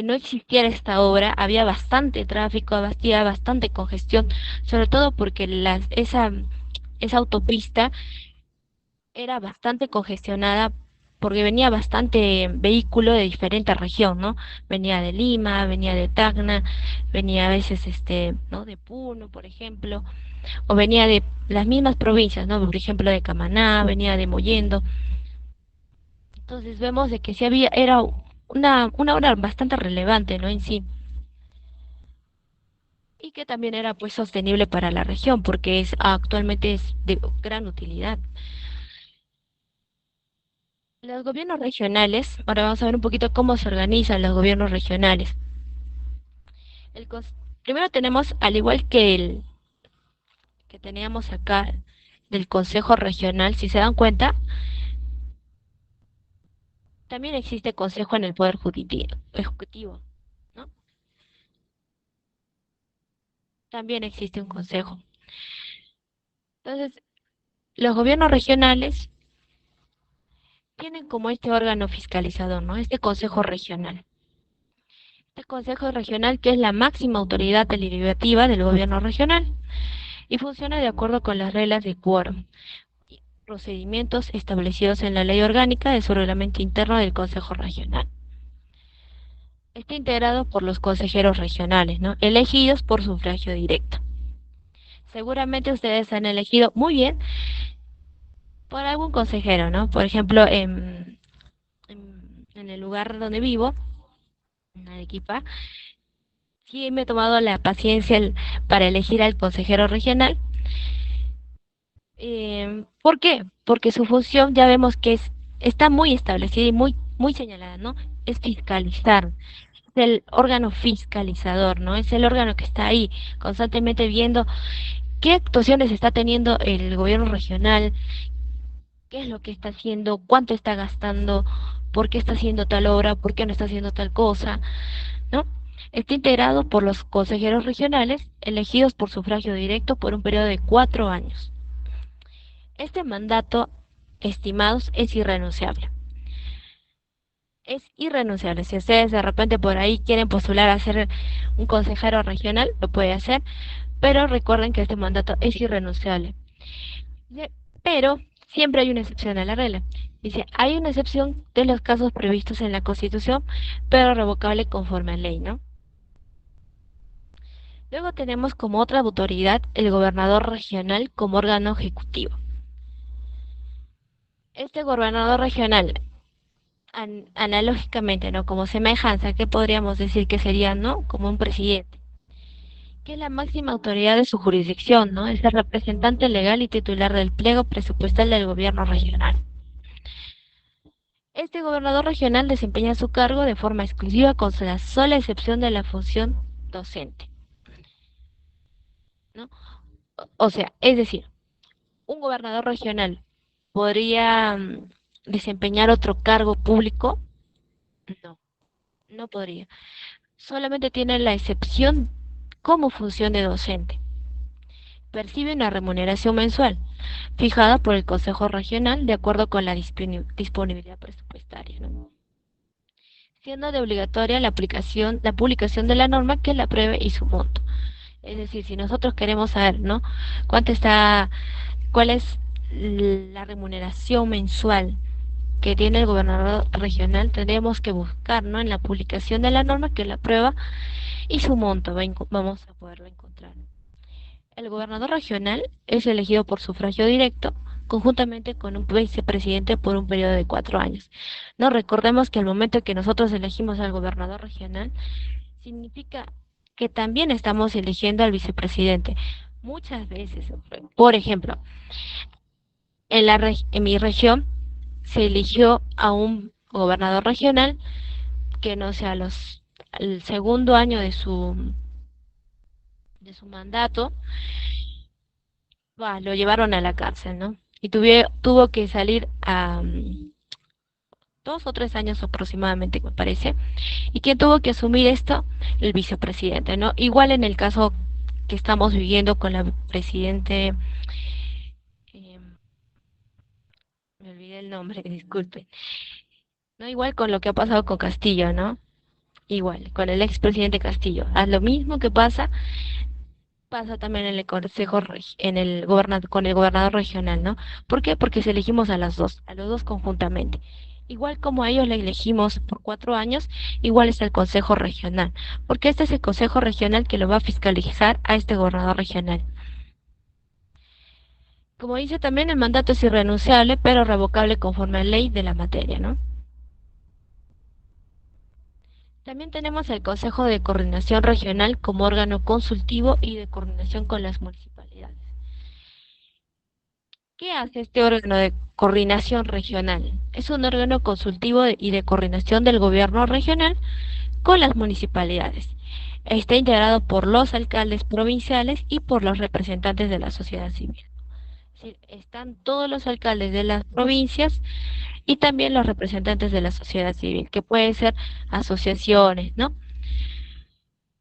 no existiera esta obra, había bastante tráfico, había bastante congestión, sobre todo porque esa autopista era bastante congestionada porque venía bastante vehículo de diferente región, ¿no? Venía de Lima, venía de Tacna, venía a veces ¿no? De Puno, por ejemplo, o venía de las mismas provincias, ¿no? Por ejemplo, de Camaná, venía de Mollendo. Entonces vemos de que sí era una obra bastante relevante, ¿no? En sí. Y que también era pues sostenible para la región, porque actualmente es de gran utilidad. Los gobiernos regionales, ahora vamos a ver un poquito cómo se organizan los gobiernos regionales. El Primero tenemos, al igual que el que teníamos acá del Consejo Regional, si se dan cuenta, también existe consejo en el Poder Ejecutivo, ¿no? También existe un consejo. Entonces, los gobiernos regionales tienen como este órgano fiscalizador, ¿no? Este consejo regional. Consejo Regional, que es la máxima autoridad deliberativa del gobierno regional y funciona de acuerdo con las reglas de quórum y procedimientos establecidos en la ley orgánica de su reglamento interno del Consejo Regional. Está integrado por los consejeros regionales, ¿no? Elegidos por sufragio directo. Seguramente ustedes han elegido muy bien por algún consejero, ¿no? Por ejemplo, en el lugar donde vivo, en Arequipa, sí me he tomado la paciencia para elegir al consejero regional. ¿Por qué? Porque su función ya vemos que está muy establecida y muy señalada, ¿no? Es fiscalizar, es el órgano fiscalizador, ¿no? Es el órgano que está ahí constantemente viendo qué actuaciones está teniendo el gobierno regional, qué es lo que está haciendo, cuánto está gastando, por qué está haciendo tal obra, por qué no está haciendo tal cosa, ¿no? Está integrado por los consejeros regionales elegidos por sufragio directo por un periodo de 4 años. Este mandato, estimados, es irrenunciable. Es irrenunciable. Si ustedes de repente por ahí quieren postular a ser un consejero regional, lo puede hacer, pero recuerden que este mandato es irrenunciable. Pero siempre hay una excepción a la regla. Dice, hay una excepción de los casos previstos en la Constitución, pero revocable conforme a ley, ¿no? Luego tenemos como otra autoridad el gobernador regional como órgano ejecutivo. Este gobernador regional, analógicamente, ¿no? Como semejanza, ¿qué podríamos decir que sería, ¿no? Como un presidente, que es la máxima autoridad de su jurisdicción, ¿no? Es el representante legal y titular del pliego presupuestal del gobierno regional. Este gobernador regional desempeña su cargo de forma exclusiva con la sola excepción de la función docente, ¿no? O sea, es decir, un gobernador regional podría desempeñar otro cargo público. No, no podría. Solamente tiene la excepción como función de docente. Percibe una remuneración mensual fijada por el Consejo Regional de acuerdo con la disponibilidad presupuestaria, ¿no? Siendo de obligatoria la publicación de la norma que la apruebe y su monto. Es decir, si nosotros queremos saber, ¿no? cuánto está, cuál es la remuneración mensual que tiene el gobernador regional, tendríamos que buscar, ¿no? En la publicación de la norma que la aprueba y su monto, vamos a poderlo encontrar. El gobernador regional es elegido por sufragio directo, conjuntamente con un vicepresidente por un periodo de 4 años. No recordemos que al momento que nosotros elegimos al gobernador regional, significa que también estamos eligiendo al vicepresidente. Muchas veces, por ejemplo, en mi región se eligió a un gobernador regional que no sea el segundo año de su mandato, lo llevaron a la cárcel, ¿no? Y tuvo que salir a 2 o 3 años aproximadamente, me parece. ¿Y quién tuvo que asumir esto? El vicepresidente, ¿no? Igual en el caso que estamos viviendo con la presidente, eh, me olvidé el nombre, disculpe, ¿no? Igual con lo que ha pasado con Castillo, ¿no? Igual, con el expresidente Castillo. Haz lo mismo que pasa también en el consejo, con el gobernador regional, ¿no? ¿Por qué? Porque si elegimos a los dos conjuntamente. Igual como a ellos le elegimos por 4 años, igual es el consejo regional, porque este es el consejo regional que lo va a fiscalizar a este gobernador regional. Como dice también, el mandato es irrenunciable, pero revocable conforme a ley de la materia, ¿no? También tenemos el Consejo de Coordinación Regional como órgano consultivo y de coordinación con las municipalidades. ¿Qué hace este órgano de coordinación regional? Es un órgano consultivo y de coordinación del gobierno regional con las municipalidades. Está integrado por los alcaldes provinciales y por los representantes de la sociedad civil. Es decir, están todos los alcaldes de las provincias y también los representantes de la sociedad civil, que pueden ser asociaciones, ¿no?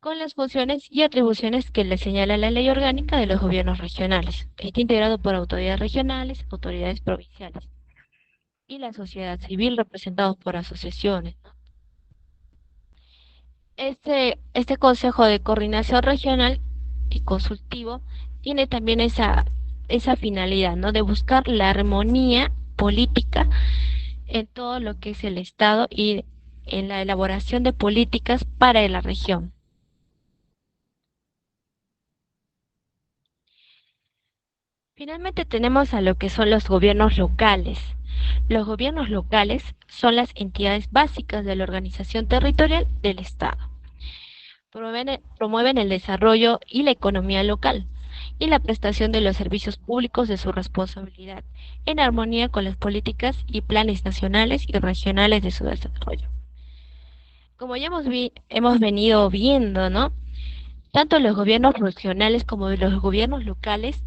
Con las funciones y atribuciones que le señala la ley orgánica de los gobiernos regionales. Está integrado por autoridades regionales, autoridades provinciales y la sociedad civil representados por asociaciones, ¿no? Este Consejo de Coordinación Regional y Consultivo tiene también esa finalidad, ¿no? De buscar la armonía política en todo lo que es el Estado y en la elaboración de políticas para la región. Finalmente tenemos a lo que son los gobiernos locales. Los gobiernos locales son las entidades básicas de la organización territorial del Estado. Promueven el desarrollo y la economía local y la prestación de los servicios públicos de su responsabilidad, en armonía con las políticas y planes nacionales y regionales de su desarrollo. Como ya hemos venido viendo, ¿no? Tanto los gobiernos regionales como los gobiernos locales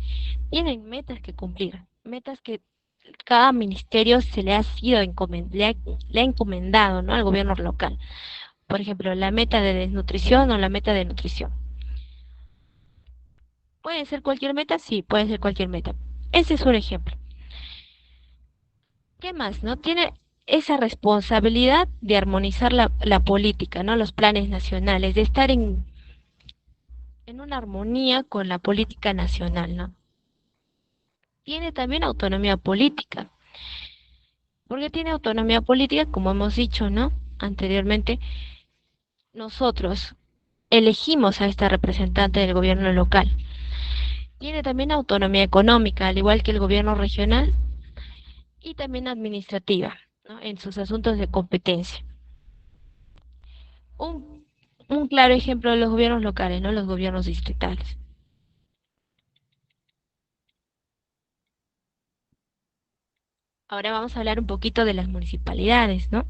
tienen metas que cumplir, metas que cada ministerio se le ha sido le ha encomendado, ¿no? Al gobierno local. Por ejemplo, la meta de desnutrición o la meta de nutrición. ¿Puede ser cualquier meta? Sí, puede ser cualquier meta. Ese es un ejemplo. ¿Qué más, no? Tiene esa responsabilidad de armonizar la política, ¿no? Los planes nacionales, de estar en una armonía con la política nacional, ¿no? Tiene también autonomía política. ¿Por qué tiene autonomía política? Como hemos dicho, ¿no? Anteriormente, nosotros elegimos a esta representante del gobierno local. Tiene también autonomía económica, al igual que el gobierno regional, y también administrativa, ¿no? En sus asuntos de competencia. Un, un claro ejemplo de los gobiernos locales, ¿no? Los gobiernos distritales. Ahora vamos a hablar un poquito de las municipalidades, ¿no?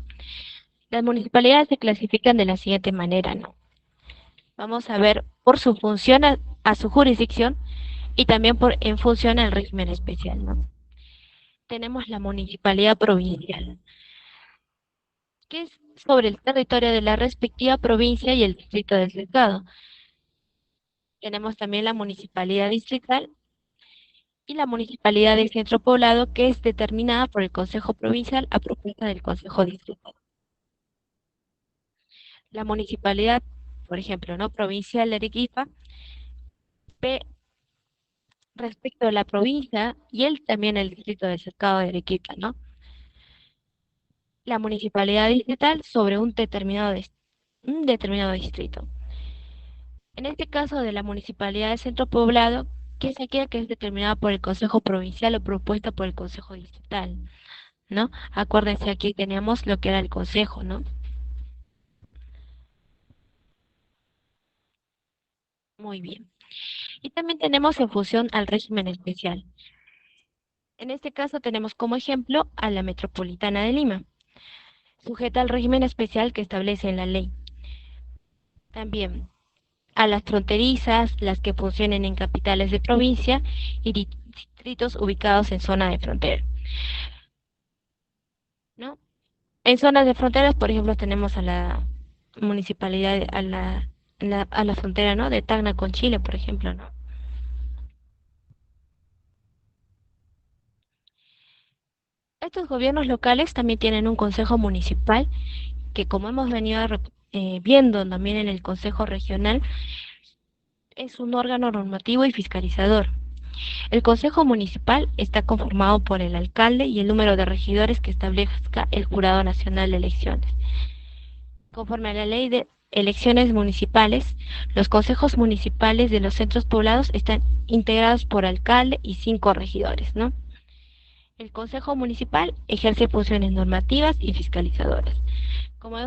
Las municipalidades se clasifican de la siguiente manera, ¿no? Vamos a ver por su función a su jurisdicción y también en función al régimen especial, ¿no? Tenemos la municipalidad provincial, que es sobre el territorio de la respectiva provincia y el distrito del Estado. Tenemos también la municipalidad distrital y la municipalidad del centro poblado, que es determinada por el Consejo Provincial a propuesta del Consejo Distrital. La municipalidad, por ejemplo, no provincial de Arequipa, ve respecto a la provincia y él también el distrito del Cercado de Arequipa, ¿no? La municipalidad distrital sobre un determinado distrito. En este caso de la municipalidad de centro poblado, que es aquella que es determinada por el Consejo Provincial o propuesta por el Consejo Distrital, ¿no? Acuérdense, aquí teníamos lo que era el Consejo, ¿no? Muy bien. Y también tenemos en función al régimen especial. En este caso tenemos como ejemplo a la Metropolitana de Lima, sujeta al régimen especial que establece en la ley. También a las fronterizas, las que funcionen en capitales de provincia y distritos ubicados en zona de frontera, ¿no? En zonas de fronteras, por ejemplo, tenemos a la municipalidad, a la frontera, ¿no? De Tacna con Chile, por ejemplo, ¿no? Estos gobiernos locales también tienen un consejo municipal que, como hemos venido viendo también en el consejo regional, es un órgano normativo y fiscalizador. El consejo municipal está conformado por el alcalde y el número de regidores que establezca el Jurado Nacional de Elecciones. Conforme a la ley de elecciones municipales, los consejos municipales de los centros poblados están integrados por alcalde y 5 regidores, ¿no? El consejo municipal ejerce funciones normativas y fiscalizadoras. Como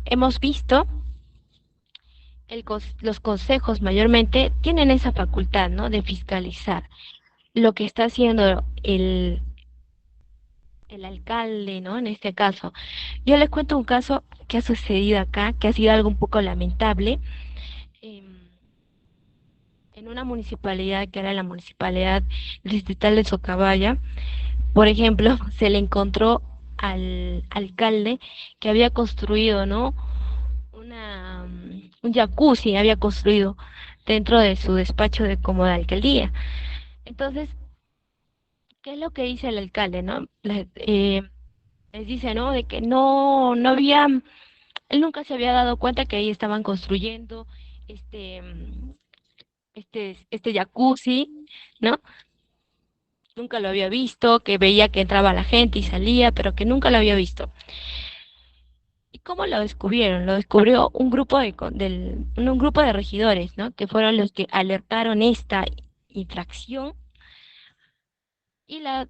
hemos visto, los consejos mayormente tienen esa facultad, ¿no? De fiscalizar lo que está haciendo el alcalde, ¿no? En este caso. Yo les cuento un caso que ha sucedido acá, que ha sido algo un poco lamentable. em, en una municipalidad que era la municipalidad distrital de Socabaya, por ejemplo, se le encontró al alcalde que había construido, ¿no? Un jacuzzi había construido dentro de su despacho de como de alcaldía. Entonces, ¿qué es lo que dice el alcalde, no? Les dice, ¿no? De que no había Él nunca se había dado cuenta que ahí estaban construyendo este, este jacuzzi, ¿no? Nunca lo había visto, que veía que entraba la gente y salía, pero que nunca lo había visto. ¿Y cómo lo descubrieron? Lo descubrió un grupo un grupo de regidores, ¿no? Que fueron los que alertaron esta infracción y la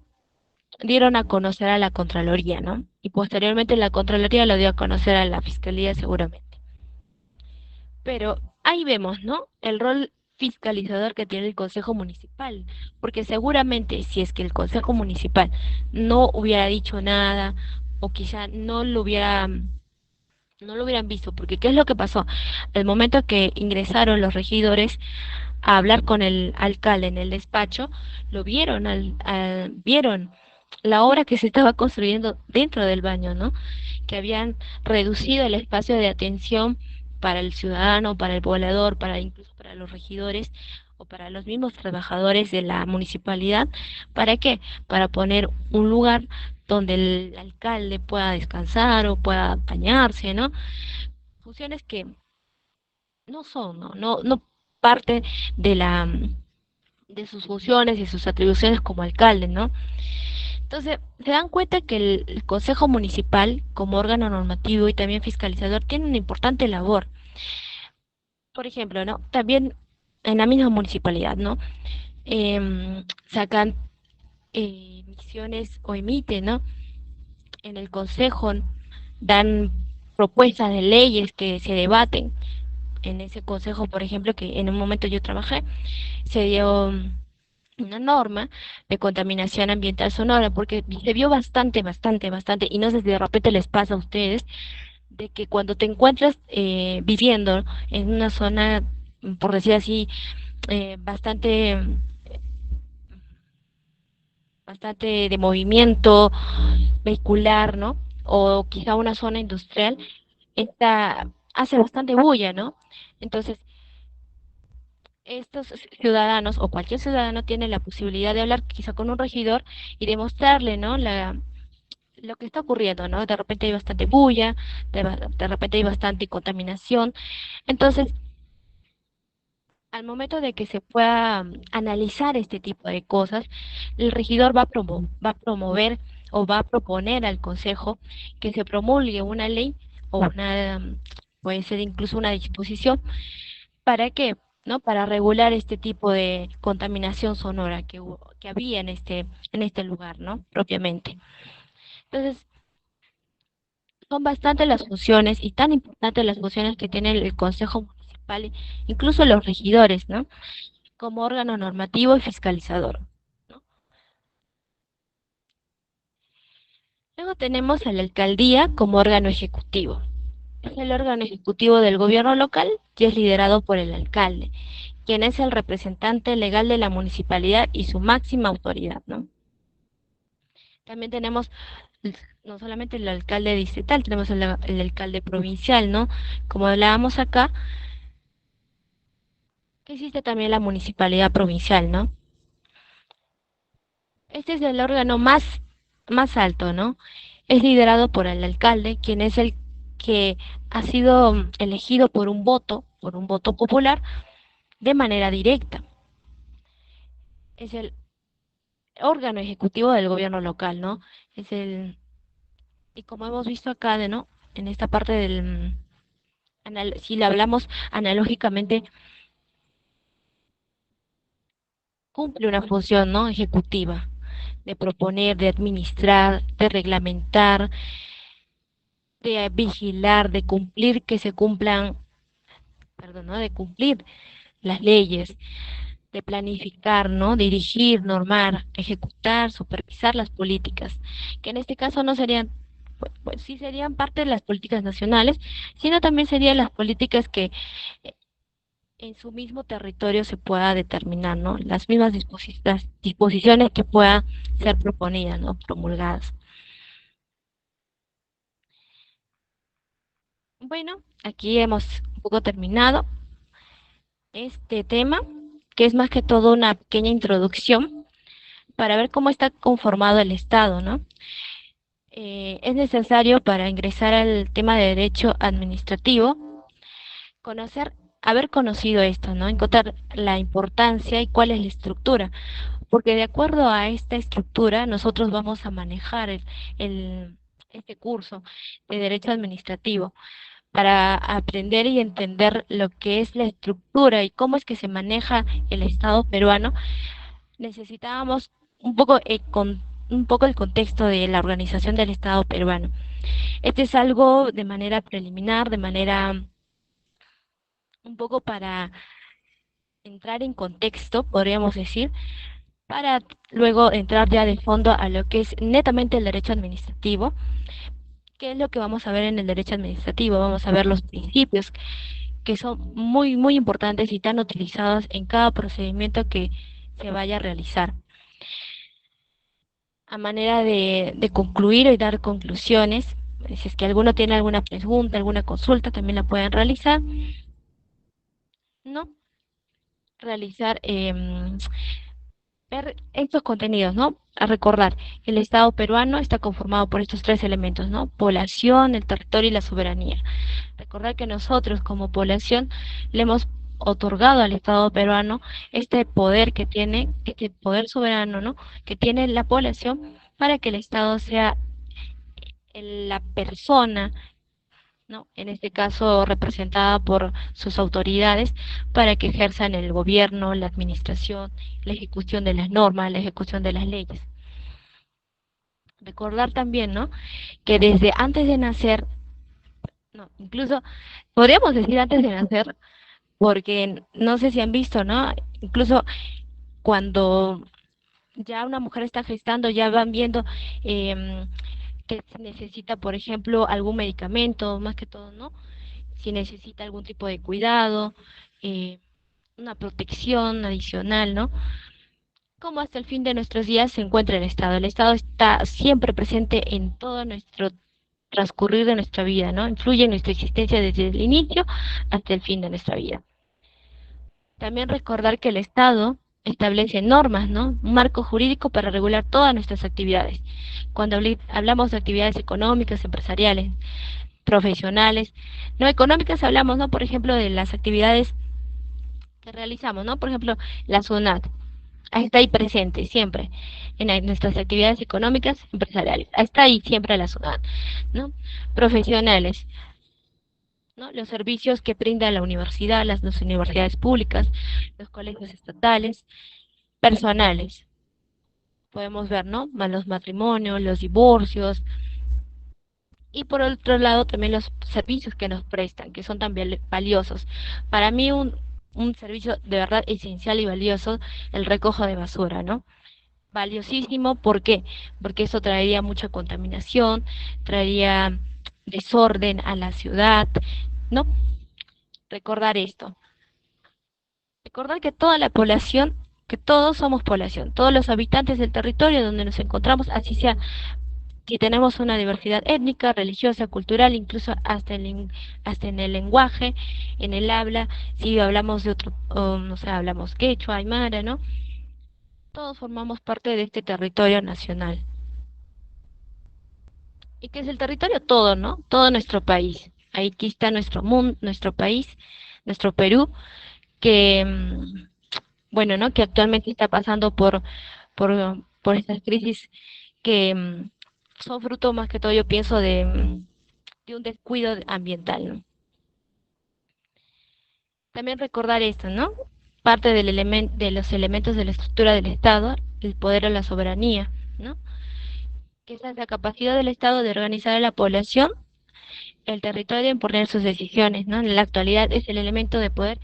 dieron a conocer a la Contraloría, ¿no? Y posteriormente la Contraloría lo dio a conocer a la Fiscalía seguramente. Pero ahí vemos, ¿no? El rol fiscalizador que tiene el Consejo Municipal, porque seguramente si es que el Consejo Municipal no hubiera dicho nada o quizá no lo hubieran visto, porque ¿qué es lo que pasó? Al momento que ingresaron los regidores a hablar con el alcalde en el despacho, lo vieron, vieron la obra que se estaba construyendo dentro del baño, ¿no? Que habían reducido el espacio de atención para el ciudadano, para el poblador, para incluso para los regidores o para los mismos trabajadores de la municipalidad. ¿Para qué? Para poner un lugar donde el alcalde pueda descansar o pueda bañarse, ¿no? Funciones que no son, no parte de de sus funciones y sus atribuciones como alcalde, ¿no? Entonces, se dan cuenta que el Consejo Municipal, como órgano normativo y también fiscalizador, tiene una importante labor. Por ejemplo, ¿no? También en la misma municipalidad, ¿no? Sacan misiones o emiten, ¿no? En el Consejo dan propuestas de leyes que se debaten. En ese consejo, por ejemplo, que en un momento yo trabajé, se dio una norma de contaminación ambiental sonora, porque se vio bastante, y no sé si de repente les pasa a ustedes, de que cuando te encuentras viviendo en una zona, por decir así, bastante, bastante de movimiento vehicular, ¿no? O quizá una zona industrial, esta hace bastante bulla, ¿no? Entonces, estos ciudadanos o cualquier ciudadano tiene la posibilidad de hablar quizá con un regidor y demostrarle, ¿no? Lo que está ocurriendo, ¿no? De repente hay bastante bulla, de repente hay bastante contaminación. Entonces, al momento de que se pueda analizar este tipo de cosas, el regidor va a promover o va a proponer al consejo que se promulgue una ley o puede ser incluso una disposición. ¿Para qué? ¿No? Para regular este tipo de contaminación sonora que había en este lugar, ¿no? Propiamente. Entonces, son bastantes las funciones y tan importantes las funciones que tiene el Consejo Municipal, incluso los regidores, ¿no? Como órgano normativo y fiscalizador, ¿no? Luego tenemos a la alcaldía como órgano ejecutivo. Es el órgano ejecutivo del gobierno local y es liderado por el alcalde, quien es el representante legal de la municipalidad y su máxima autoridad, ¿no? También tenemos no solamente el alcalde distrital, tenemos el alcalde provincial, ¿no? Como hablábamos acá, existe también la municipalidad provincial, ¿no? Este es el órgano más alto, ¿no? Es liderado por el alcalde, quien es el que ha sido elegido por un voto popular, de manera directa. Es el órgano ejecutivo del gobierno local, ¿no? Es el, y como hemos visto acá, ¿no? En esta parte si lo hablamos analógicamente, cumple una función, ¿no? Ejecutiva, de proponer, de administrar, de reglamentar, de vigilar, de cumplir que se cumplan, perdón, ¿no? De cumplir las leyes, de planificar, ¿no? Dirigir, normar, ejecutar, supervisar las políticas, que en este caso no serían, pues sí serían parte de las políticas nacionales, sino también serían las políticas que en su mismo territorio se pueda determinar, ¿no? Las disposiciones que puedan ser proponidas, ¿no? Promulgadas. Bueno, aquí hemos un poco terminado este tema, que es más que todo una pequeña introducción para ver cómo está conformado el Estado, ¿no? es necesario para ingresar al tema de derecho administrativo conocer, haber conocido esto, ¿no? Encontrar la importancia y cuál es la estructura, porque de acuerdo a esta estructura nosotros vamos a manejar el- este curso de derecho administrativo para aprender y entender lo que es la estructura y cómo es que se maneja el Estado peruano. Necesitábamos un poco, un poco el contexto de la organización del Estado peruano. Este es algo de manera preliminar, de manera un poco para entrar en contexto, podríamos decir, para luego entrar ya de fondo a lo que es netamente el derecho administrativo. ¿Qué es lo que vamos a ver en el derecho administrativo? Vamos a ver los principios que son muy, muy importantes y tan utilizados en cada procedimiento que se vaya a realizar. A manera de concluir y dar conclusiones, si es que alguno tiene alguna pregunta, alguna consulta, también la pueden realizar, ¿no? Realizar ver estos contenidos, ¿no? A recordar, el Estado peruano está conformado por estos tres elementos, ¿no? Población, el territorio y la soberanía. Recordar que nosotros como población le hemos otorgado al Estado peruano este poder que tiene, este poder soberano, ¿no? Que tiene la población para que el Estado sea la persona, ¿no? En este caso representada por sus autoridades, para que ejerzan el gobierno, la administración, la ejecución de las normas, la ejecución de las leyes. Recordar también, ¿no? Que desde antes de nacer, no, incluso podríamos decir antes de nacer, porque no sé si han visto, ¿no? Incluso cuando ya una mujer está gestando, ya van viendo eh, que necesita, por ejemplo, algún medicamento, más que todo, ¿no? Si necesita algún tipo de cuidado, eh, una protección adicional, ¿no? Como hasta el fin de nuestros días se encuentra el Estado. El Estado está siempre presente en todo nuestro transcurrir de nuestra vida, ¿no? Influye en nuestra existencia desde el inicio hasta el fin de nuestra vida. También recordar que el Estado establece normas, ¿no? Un marco jurídico para regular todas nuestras actividades. Cuando hablamos de actividades económicas, empresariales, profesionales, no económicas, hablamos, ¿no? Por ejemplo, de las actividades que realizamos, ¿no? Por ejemplo, la SUNAT está ahí presente siempre en nuestras actividades económicas, empresariales. Está ahí siempre la SUNAT, ¿no? Profesionales, ¿no? Los servicios que brinda la universidad, las universidades públicas, los colegios estatales, personales. Podemos ver, ¿no? Los matrimonios, los divorcios, y por otro lado también los servicios que nos prestan, que son también valiosos. Para mí un servicio de verdad esencial y valioso, el recojo de basura, ¿no? Valiosísimo, ¿por qué? Porque eso traería mucha contaminación, traería desorden a la ciudad, ¿no? Recordar esto. Recordar que toda la población, que todos somos población, todos los habitantes del territorio donde nos encontramos, así sea si tenemos una diversidad étnica, religiosa, cultural, incluso hasta en el lenguaje, en el habla, si hablamos de otro, o sea, hablamos quechua, aymara, ¿no? Todos formamos parte de este territorio nacional. ¿Y qué es el territorio? Todo, ¿no? Todo nuestro país. Aquí está nuestro mundo, nuestro país, nuestro Perú, que, bueno, ¿no? Que actualmente está pasando por estas crisis que son fruto más que todo, yo pienso, de un descuido ambiental, ¿no? También recordar esto, ¿no? Parte de los elementos de la estructura del Estado, el poder o la soberanía, ¿no? Que esa es la capacidad del Estado de organizar a la población, el territorio y imponer sus decisiones, ¿no? En la actualidad es el elemento de poder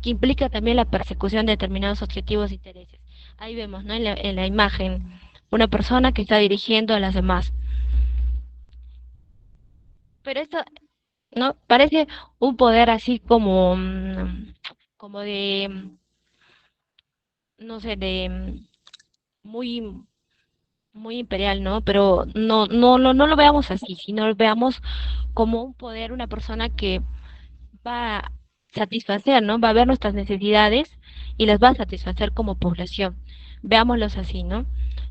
que implica también la persecución de determinados objetivos e intereses. Ahí vemos, ¿no? En la imagen, una persona que está dirigiendo a las demás. Pero esto, ¿no? Parece un poder así como, como de, no sé, de muy, muy imperial, ¿no? Pero no lo veamos así, sino lo veamos como un poder, una persona que va a satisfacer, ¿no? Va a ver nuestras necesidades y las va a satisfacer como población. Veámoslos así, ¿no?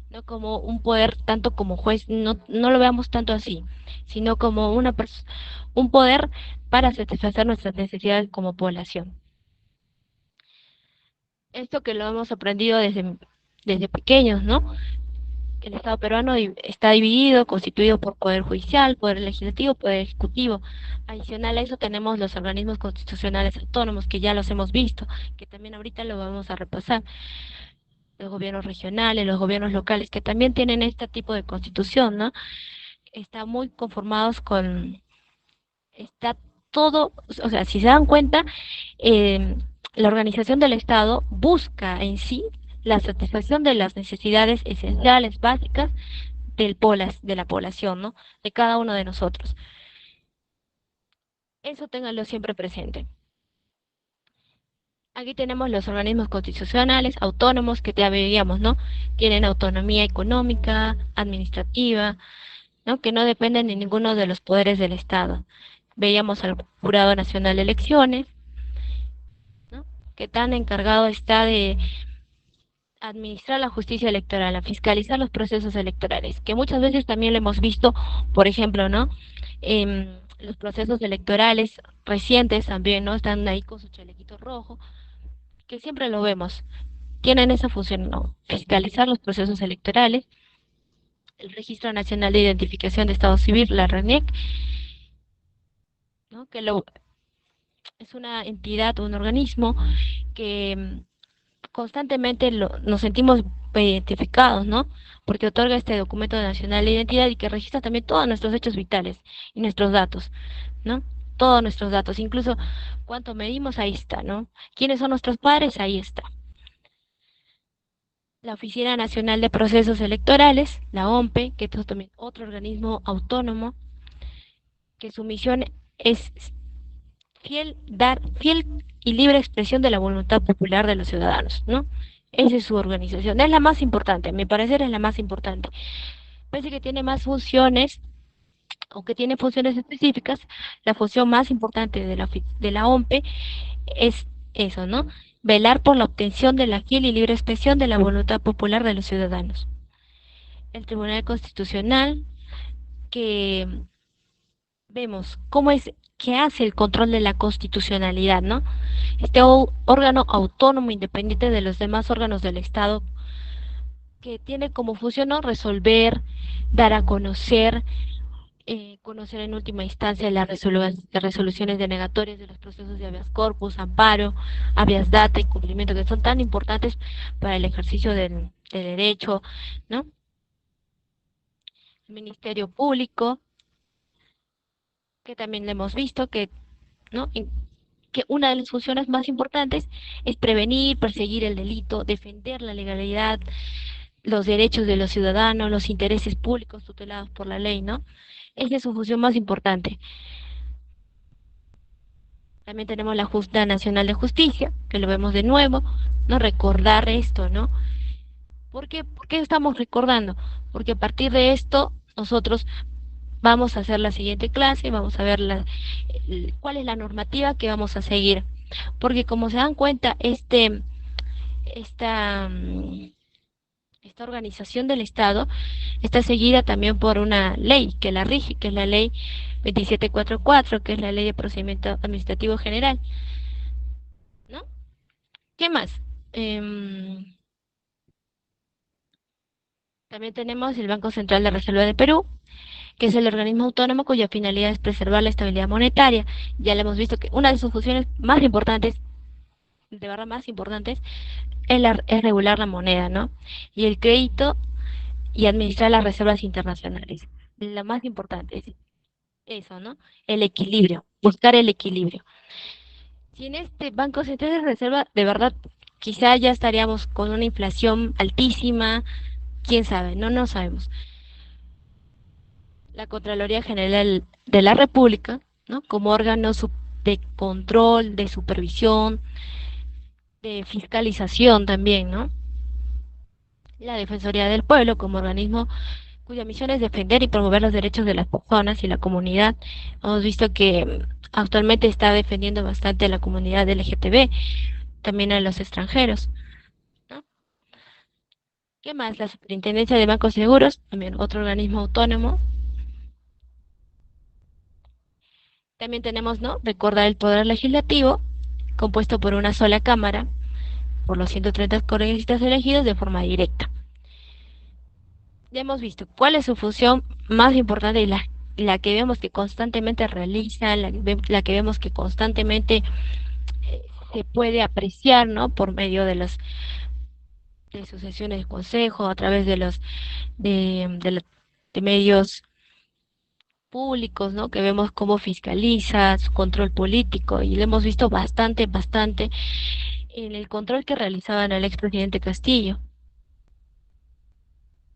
no como un poder tanto como juez, no lo veamos tanto así, sino como un poder para satisfacer nuestras necesidades como población. Esto que lo hemos aprendido desde pequeños, ¿no? El Estado peruano está dividido, constituido por poder judicial, poder legislativo, poder ejecutivo. Adicional a eso tenemos los organismos constitucionales autónomos, que ya los hemos visto, que también ahorita lo vamos a repasar. Los gobiernos regionales, los gobiernos locales, que también tienen este tipo de constitución, ¿no? Están muy conformados está todo, o sea, si se dan cuenta, eh, la organización del Estado busca en sí la satisfacción de las necesidades esenciales, básicas de la población, ¿no? De cada uno de nosotros. Eso ténganlo siempre presente. Aquí tenemos los organismos constitucionales autónomos que ya veíamos, ¿no? Tienen autonomía económica, administrativa, ¿no? Que no dependen de ninguno de los poderes del Estado. Veíamos al Jurado Nacional de Elecciones, ¿no? Que tan encargado está de administrar la justicia electoral, a fiscalizar los procesos electorales, que muchas veces también lo hemos visto, por ejemplo, ¿no? Los procesos electorales recientes también, ¿no? Están ahí con su chalequito rojo, que siempre lo vemos. Tienen esa función, ¿no? Fiscalizar los procesos electorales, el Registro Nacional de Identificación de Estado Civil, la RENIEC, ¿no? Es una entidad, un organismo que constantemente nos sentimos identificados, ¿no? Porque otorga este documento nacional de identidad y que registra también todos nuestros hechos vitales y nuestros datos, ¿no? Todos nuestros datos, incluso cuánto medimos, ahí está, ¿no? ¿Quiénes son nuestros padres? Ahí está. La Oficina Nacional de Procesos Electorales, la OMPE, que es también otro organismo autónomo, que su misión es dar fiel y libre expresión de la voluntad popular de los ciudadanos, ¿no? Esa es su organización, es la más importante, a mi parecer es la más importante. Parece que tiene más funciones, o que tiene funciones específicas, la función más importante de la OMPE es eso, ¿no? Velar por la obtención de la fiel y libre expresión de la voluntad popular de los ciudadanos. El Tribunal Constitucional, que vemos cómo es que hace el control de la constitucionalidad, ¿no? Este órgano autónomo independiente de los demás órganos del Estado que tiene como función, ¿no? Resolver, dar a conocer, conocer en última instancia las resoluciones denegatorias de los procesos de habeas corpus, amparo, habeas data y cumplimiento, que son tan importantes para el ejercicio del derecho, ¿no? El Ministerio Público, que también le hemos visto que, ¿no? Que una de las funciones más importantes es prevenir, perseguir el delito, defender la legalidad, los derechos de los ciudadanos, los intereses públicos tutelados por la ley, ¿no? Esa es su función más importante. También tenemos la Junta Nacional de Justicia, que lo vemos de nuevo, ¿no? Recordar esto, ¿no? ¿Por qué estamos recordando? Porque a partir de esto nosotros vamos a hacer la siguiente clase, vamos a ver cuál es la normativa que vamos a seguir. Porque como se dan cuenta, esta, esta organización del Estado está seguida también por una ley que la rige, que es la ley 2744, que es la ley de procedimiento administrativo general, ¿no? ¿Qué más? También tenemos el Banco Central de Reserva de Perú, que es el organismo autónomo cuya finalidad es preservar la estabilidad monetaria. Ya le hemos visto que una de sus funciones más importantes, de verdad más importantes, es regular la moneda, ¿no? Y el crédito y administrar las reservas internacionales. Lo más importante es eso, ¿no? El equilibrio, buscar el equilibrio. Si en este Banco Central de Reserva, de verdad, quizá ya estaríamos con una inflación altísima, quién sabe, no sabemos. La Contraloría General de la República, ¿no? Como órgano de control, de supervisión, de fiscalización también, ¿no? La Defensoría del Pueblo como organismo cuya misión es defender y promover los derechos de las personas y la comunidad. Hemos visto que actualmente está defendiendo bastante a la comunidad LGTB, también a los extranjeros, ¿no? ¿Qué más? La Superintendencia de Bancos y Seguros, también otro organismo autónomo. También tenemos, ¿no? Recordar el Poder Legislativo, compuesto por una sola Cámara, por los 130 congresistas elegidos de forma directa. Ya hemos visto cuál es su función más importante y la que vemos que constantemente realiza, la que vemos que constantemente se puede apreciar, ¿no? Por medio de sus sesiones de consejo, a través de medios públicos, ¿no? Que vemos cómo fiscaliza su control político y lo hemos visto bastante en el control que realizaban al expresidente Castillo.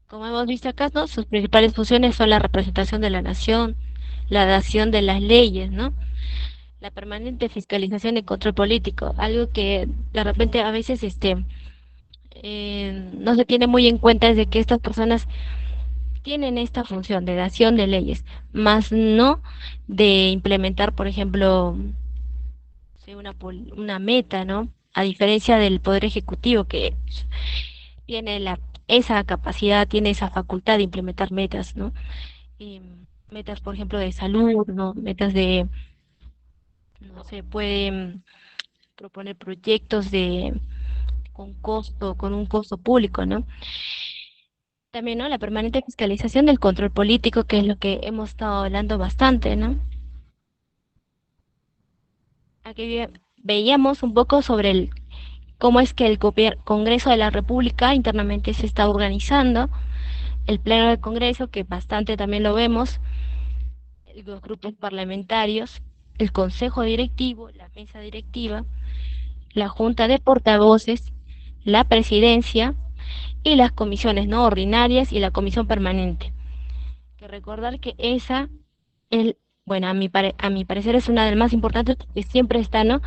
Como hemos visto acá, ¿no? Sus principales funciones son la representación de la nación, la dación de las leyes, ¿no? La permanente fiscalización y control político, algo que de repente a veces no se tiene muy en cuenta es de que estas personas tienen esta función de dación de leyes, más no de implementar, por ejemplo, sí, una meta, ¿no? A diferencia del Poder Ejecutivo que tiene esa capacidad, tiene esa facultad de implementar metas, ¿no? Y metas, por ejemplo, de salud, ¿no? Metas no se pueden proponer proyectos con un costo público, ¿no? También, ¿no? La permanente fiscalización del control político, que es lo que hemos estado hablando bastante, ¿no? Aquí veíamos un poco sobre cómo es que el Congreso de la República internamente se está organizando, el Pleno del Congreso, que bastante también lo vemos, los grupos parlamentarios, el Consejo Directivo, la Mesa Directiva, la Junta de Portavoces, la Presidencia y las comisiones no ordinarias y la Comisión Permanente. Que recordar que esa, el, bueno, a mi parecer es una de las más importantes porque siempre está, ¿no?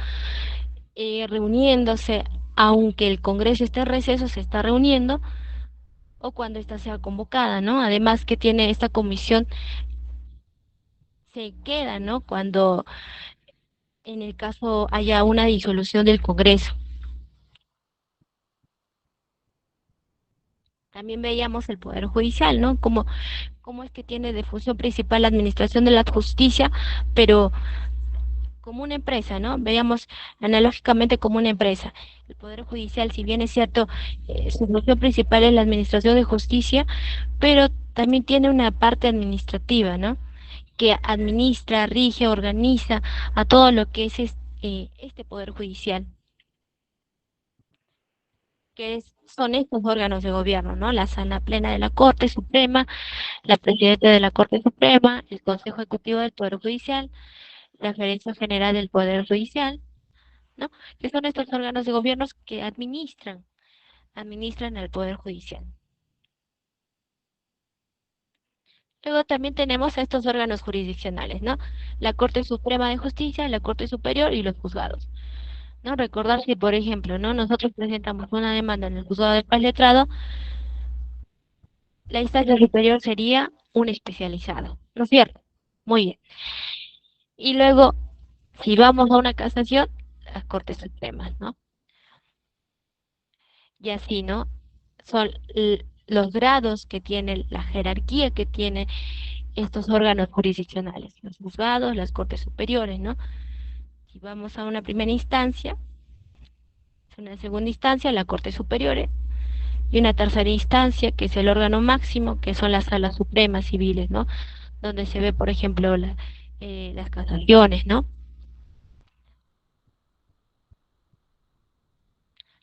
Reuniéndose, aunque el Congreso esté en receso, se está reuniendo o cuando ésta sea convocada, ¿no? Además que tiene esta comisión, se queda, ¿no? Cuando en el caso haya una disolución del Congreso. También veíamos el Poder Judicial, ¿no? Cómo es que tiene de función principal la administración de la justicia, pero como una empresa, ¿no? Veíamos analógicamente como una empresa. El Poder Judicial, si bien es cierto, su función principal es la administración de justicia, pero también tiene una parte administrativa, ¿no? Que administra, rige, organiza a todo lo que es este Poder Judicial, son estos órganos de gobierno, ¿no? La Sala Plena de la Corte Suprema, la Presidenta de la Corte Suprema, el Consejo Ejecutivo del Poder Judicial, la Gerencia General del Poder Judicial, ¿no? Que son estos órganos de gobierno que administran el Poder Judicial. Luego también tenemos a estos órganos jurisdiccionales, ¿no? La Corte Suprema de Justicia, la Corte Superior y los juzgados, ¿no? Recordar si, por ejemplo, ¿no? Nosotros presentamos una demanda en el juzgado de paz letrado, la instancia superior sería un especializado, ¿no es cierto? Muy bien. Y luego, si vamos a una casación, las Cortes Supremas, ¿no? Y así, ¿no? Son los grados que tiene, la jerarquía que tiene estos órganos jurisdiccionales, los juzgados, las Cortes Superiores, ¿no? Si vamos a una primera instancia, una segunda instancia, la Corte Superiores, y una tercera instancia, que es el órgano máximo, que son las salas supremas civiles, ¿no? Donde se ve, por ejemplo, las casaciones, ¿no?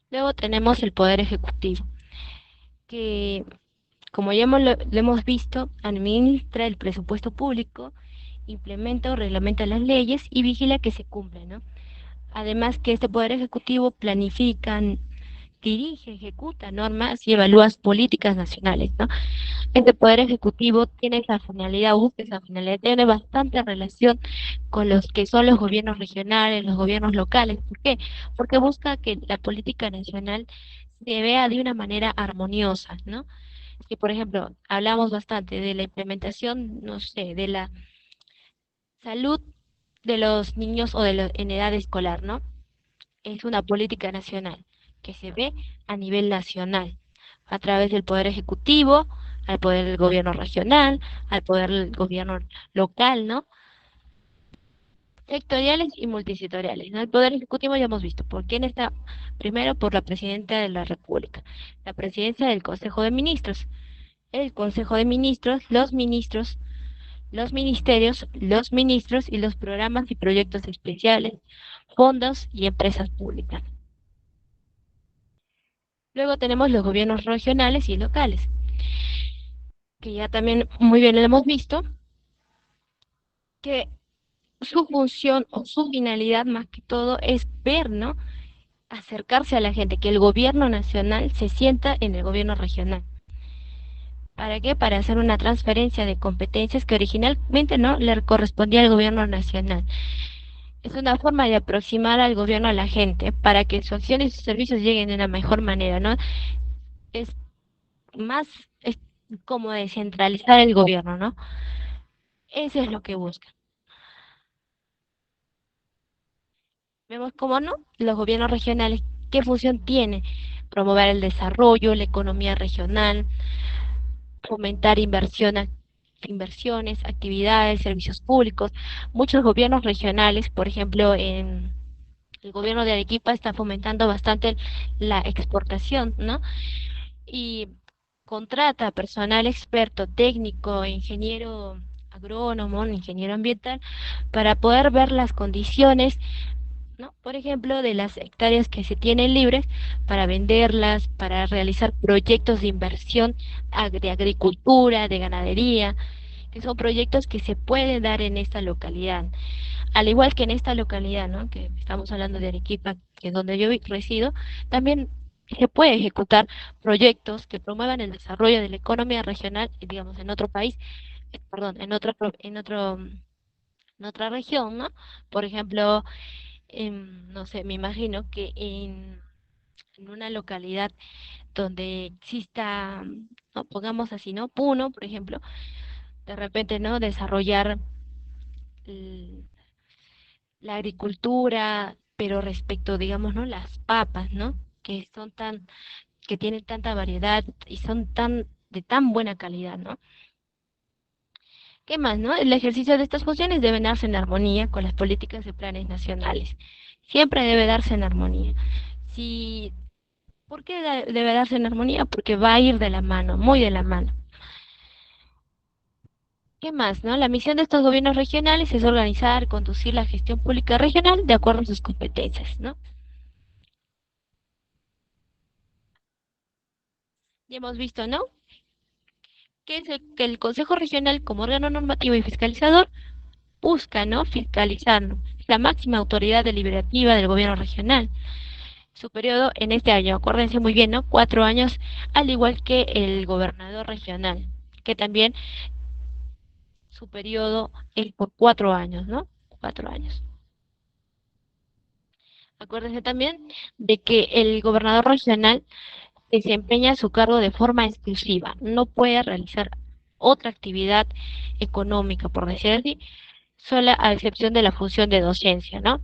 Luego tenemos el Poder Ejecutivo, que, como ya lo hemos visto, administra el presupuesto público, implementa o reglamenta las leyes y vigila que se cumplan, ¿no? Además que este Poder Ejecutivo planifica, dirige, ejecuta normas y evalúa políticas nacionales, ¿no? Este Poder Ejecutivo tiene esa finalidad, busca esa finalidad, tiene bastante relación con los que son los gobiernos regionales, los gobiernos locales. ¿Por qué? Porque busca que la política nacional se vea de una manera armoniosa, ¿no? Que, por ejemplo, hablamos bastante de la implementación, no sé, de la salud de los niños o en edad escolar, ¿no? Es una política nacional que se ve a nivel nacional. a través del Poder Ejecutivo, al Poder del Gobierno Regional, al Poder del Gobierno local, ¿no? Sectoriales y multisectoriales, ¿no? El Poder Ejecutivo ya hemos visto. ¿Por quién está? Primero, por la Presidenta de la República, la Presidencia del Consejo de Ministros, el Consejo de Ministros, los ministerios, los ministros y los programas y proyectos especiales, fondos y empresas públicas. Luego tenemos los gobiernos regionales y locales, que ya también muy bien lo hemos visto, que su función o su finalidad más que todo es ver, ¿no? Acercarse a la gente, que el gobierno nacional se sienta en el gobierno regional. ¿Para qué? Para hacer una transferencia de competencias que originalmente no le correspondía al gobierno nacional. Es una forma de aproximar al gobierno a la gente para que su acción y sus servicios lleguen de una mejor manera, ¿no? Es más, es como descentralizar el gobierno, ¿no? Eso es lo que busca. Vemos cómo no, los gobiernos regionales, ¿qué función tienen? Promover el desarrollo, la economía regional, fomentar inversiones, actividades, servicios públicos. Muchos gobiernos regionales, por ejemplo, en el gobierno de Arequipa está fomentando bastante la exportación, ¿no? Y contrata personal experto, técnico, ingeniero agrónomo, ingeniero ambiental, para poder ver las condiciones, ¿no? Por ejemplo, de las hectáreas que se tienen libres para venderlas, para realizar proyectos de inversión de agricultura, de ganadería, que son proyectos que se pueden dar en esta localidad. Al igual que en esta localidad, ¿no? Que estamos hablando de Arequipa, que es donde yo resido, también se puede ejecutar proyectos que promuevan el desarrollo de la economía regional, digamos, en otro país, perdón, en otra región, ¿no? Por ejemplo, no sé, me imagino que en una localidad donde exista, no, pongamos así, ¿no? Puno, por ejemplo, de repente, ¿no? Desarrollar l- la agricultura, pero respecto, digamos, ¿no? Las papas, ¿no? Que son tan, que tienen tanta variedad y son tan, de tan buena calidad, ¿no? ¿Qué más, no? El ejercicio de estas funciones debe darse en armonía con las políticas y planes nacionales. Siempre debe darse en armonía. Si, ¿por qué debe darse en armonía? Porque va a ir de la mano, muy de la mano. ¿Qué más, no? La misión de estos gobiernos regionales es organizar, conducir la gestión pública regional de acuerdo a sus competencias, ¿no? Ya hemos visto, ¿no? Que el Consejo Regional como órgano normativo y fiscalizador busca, ¿no? Fiscalizar, ¿no? Es la máxima autoridad deliberativa del gobierno regional. Su periodo en este año, acuérdense muy bien, ¿no? 4 años, al igual que el gobernador regional, que también su periodo es por 4 años, ¿no? 4 años. Acuérdense también de que el gobernador regional desempeña su cargo de forma exclusiva, no puede realizar otra actividad económica, por decir así, sola a excepción de la función de docencia, ¿no?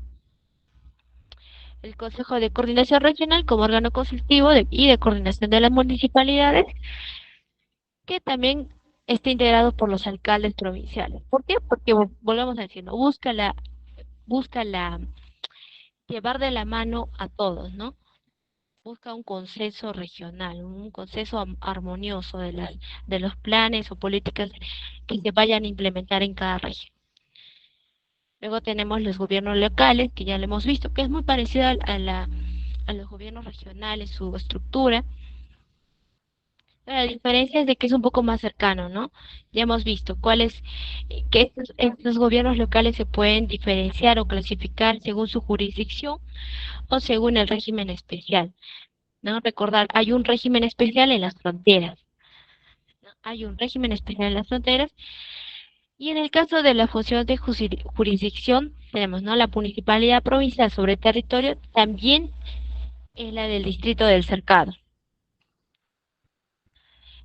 El Consejo de Coordinación Regional como órgano consultivo y de coordinación de las municipalidades, que también está integrado por los alcaldes provinciales. ¿Por qué? Porque volvemos a decir, ¿no? Busca la, llevar de la mano a todos, ¿no? Busca un consenso regional, un consenso armonioso de los planes o políticas que se vayan a implementar en cada región. Luego tenemos los gobiernos locales, que ya lo hemos visto, que es muy parecido a los gobiernos regionales, su estructura. Pero la diferencia es de que es un poco más cercano, ¿no? Ya hemos visto que estos gobiernos locales se pueden diferenciar o clasificar según su jurisdicción o según el régimen especial, ¿no? Recordar, hay un régimen especial en las fronteras, ¿no? Hay un régimen especial en las fronteras y en el caso de la función de jurisdicción tenemos, ¿no? La municipalidad provincial sobre territorio también es la del distrito del cercado.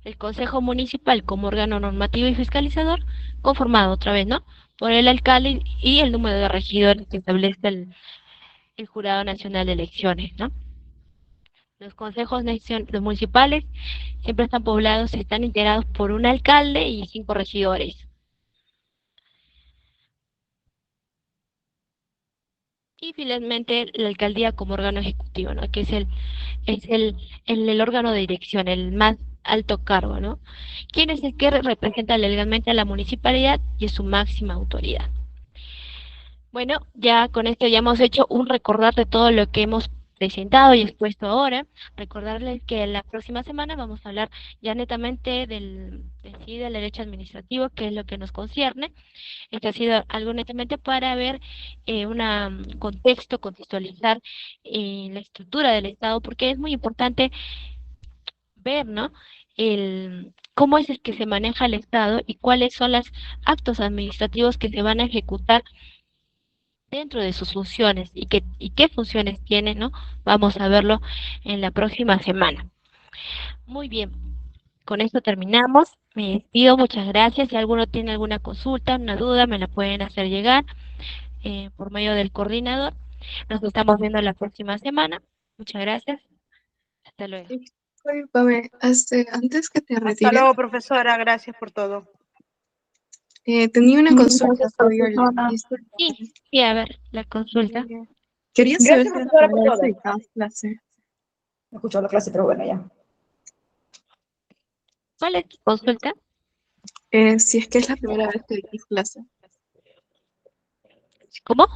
El Consejo Municipal como órgano normativo y fiscalizador, conformado otra vez, ¿no? Por el alcalde y el número de regidores que establece el Jurado Nacional de Elecciones, ¿no? Los los municipales siempre están poblados y están integrados por un alcalde y 5 regidores. Y finalmente la alcaldía como órgano ejecutivo, ¿no? Que es el órgano de dirección, el más alto cargo, ¿no? ¿Quién es el que representa legalmente a la municipalidad y es su máxima autoridad? Bueno, ya con esto ya hemos hecho un recordar de todo lo que hemos presentado y expuesto ahora. Recordarles que la próxima semana vamos a hablar ya netamente del derecho administrativo, que es lo que nos concierne. Esto ha sido algo netamente para ver un contexto, contextualizar la estructura del Estado, porque es muy importante ver, ¿no? Cómo es el que se maneja el Estado y cuáles son los actos administrativos que se van a ejecutar dentro de sus funciones y qué funciones tiene, ¿no? Vamos a verlo en la próxima semana. Muy bien, con esto terminamos. Me despido, muchas gracias. Si alguno tiene alguna consulta, una duda, me la pueden hacer llegar por medio del coordinador. Nos estamos viendo la próxima semana. Muchas gracias. Hasta luego. Discúlpame, antes que te Hasta retires, luego, profesora. Gracias por todo. tenía una consulta sobre Sí, sí, a ver, la consulta. quería saber Gracias, si es la profesora, por primera vez todo. que dictabas clase. No escucho la clase, pero bueno, ya. ¿Cuál es tu consulta? Si es que es la primera vez que dictas clase. ¿Cómo?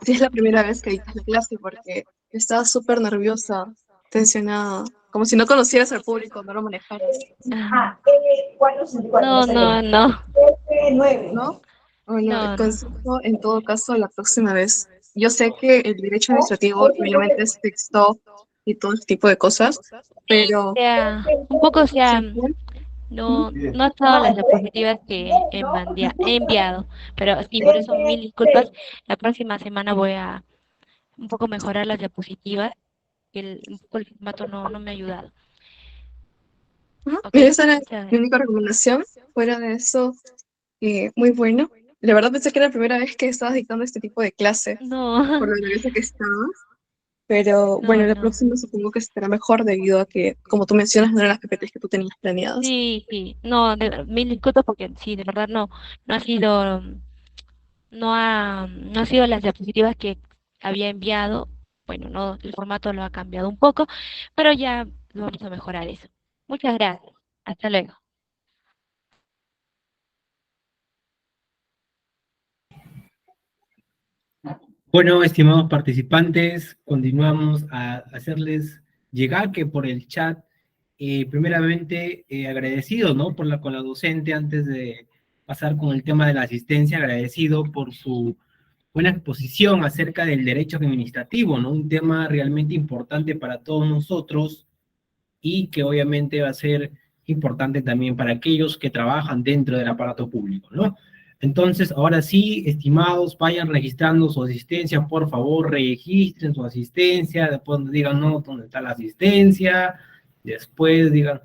Si es la primera vez que dictas la clase, porque estaba súper nerviosa, tensionada, como si no conocieras al público, no lo manejaras. Ah, 464, me no, salió. no, no, 9. ¿No? Bueno, el no, no. consejo en todo caso la próxima vez. Yo sé que el derecho administrativo obviamente es texto y todo ese tipo de cosas, Sí, pero un poco sea, sí, no todas las diapositivas que he enviado, pero sí, por eso mil disculpas. La próxima semana voy a un poco mejorar las diapositivas, que un poco el formato no me ha ayudado. ¿Ok? esa era Muchas mi gracias. única recomendación. Fuera de eso, muy bueno. La verdad pensé que era la primera vez que estabas dictando este tipo de clase, por No, lo nerviosa que estabas, pero bueno, no, la no. próxima supongo que estará mejor debido a que, como tú mencionas, no eran las PPTs que tú tenías planeadas. Sí, sí, no, mil disculpas porque sí, de verdad no ha sido, no ha sido las diapositivas que había enviado. Bueno, no, el formato lo ha cambiado un poco, pero ya vamos a mejorar eso. Muchas gracias. Hasta luego. Bueno, estimados participantes, continuamos a hacerles llegar que por el chat, primeramente agradecido, ¿no? Con la docente antes de pasar con el tema de la asistencia, agradecido por su buena exposición acerca del derecho administrativo, ¿no? Un tema realmente importante para todos nosotros y que obviamente va a ser importante también para aquellos que trabajan dentro del aparato público, ¿no? Entonces, ahora sí, estimados, vayan registrando su asistencia, por favor, registren su asistencia, después digan, no, ¿dónde está la asistencia? Después digan,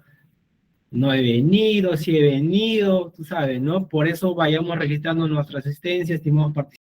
no he venido, sí he venido, tú sabes, ¿no? Por eso vayamos registrando nuestra asistencia, estimados participantes.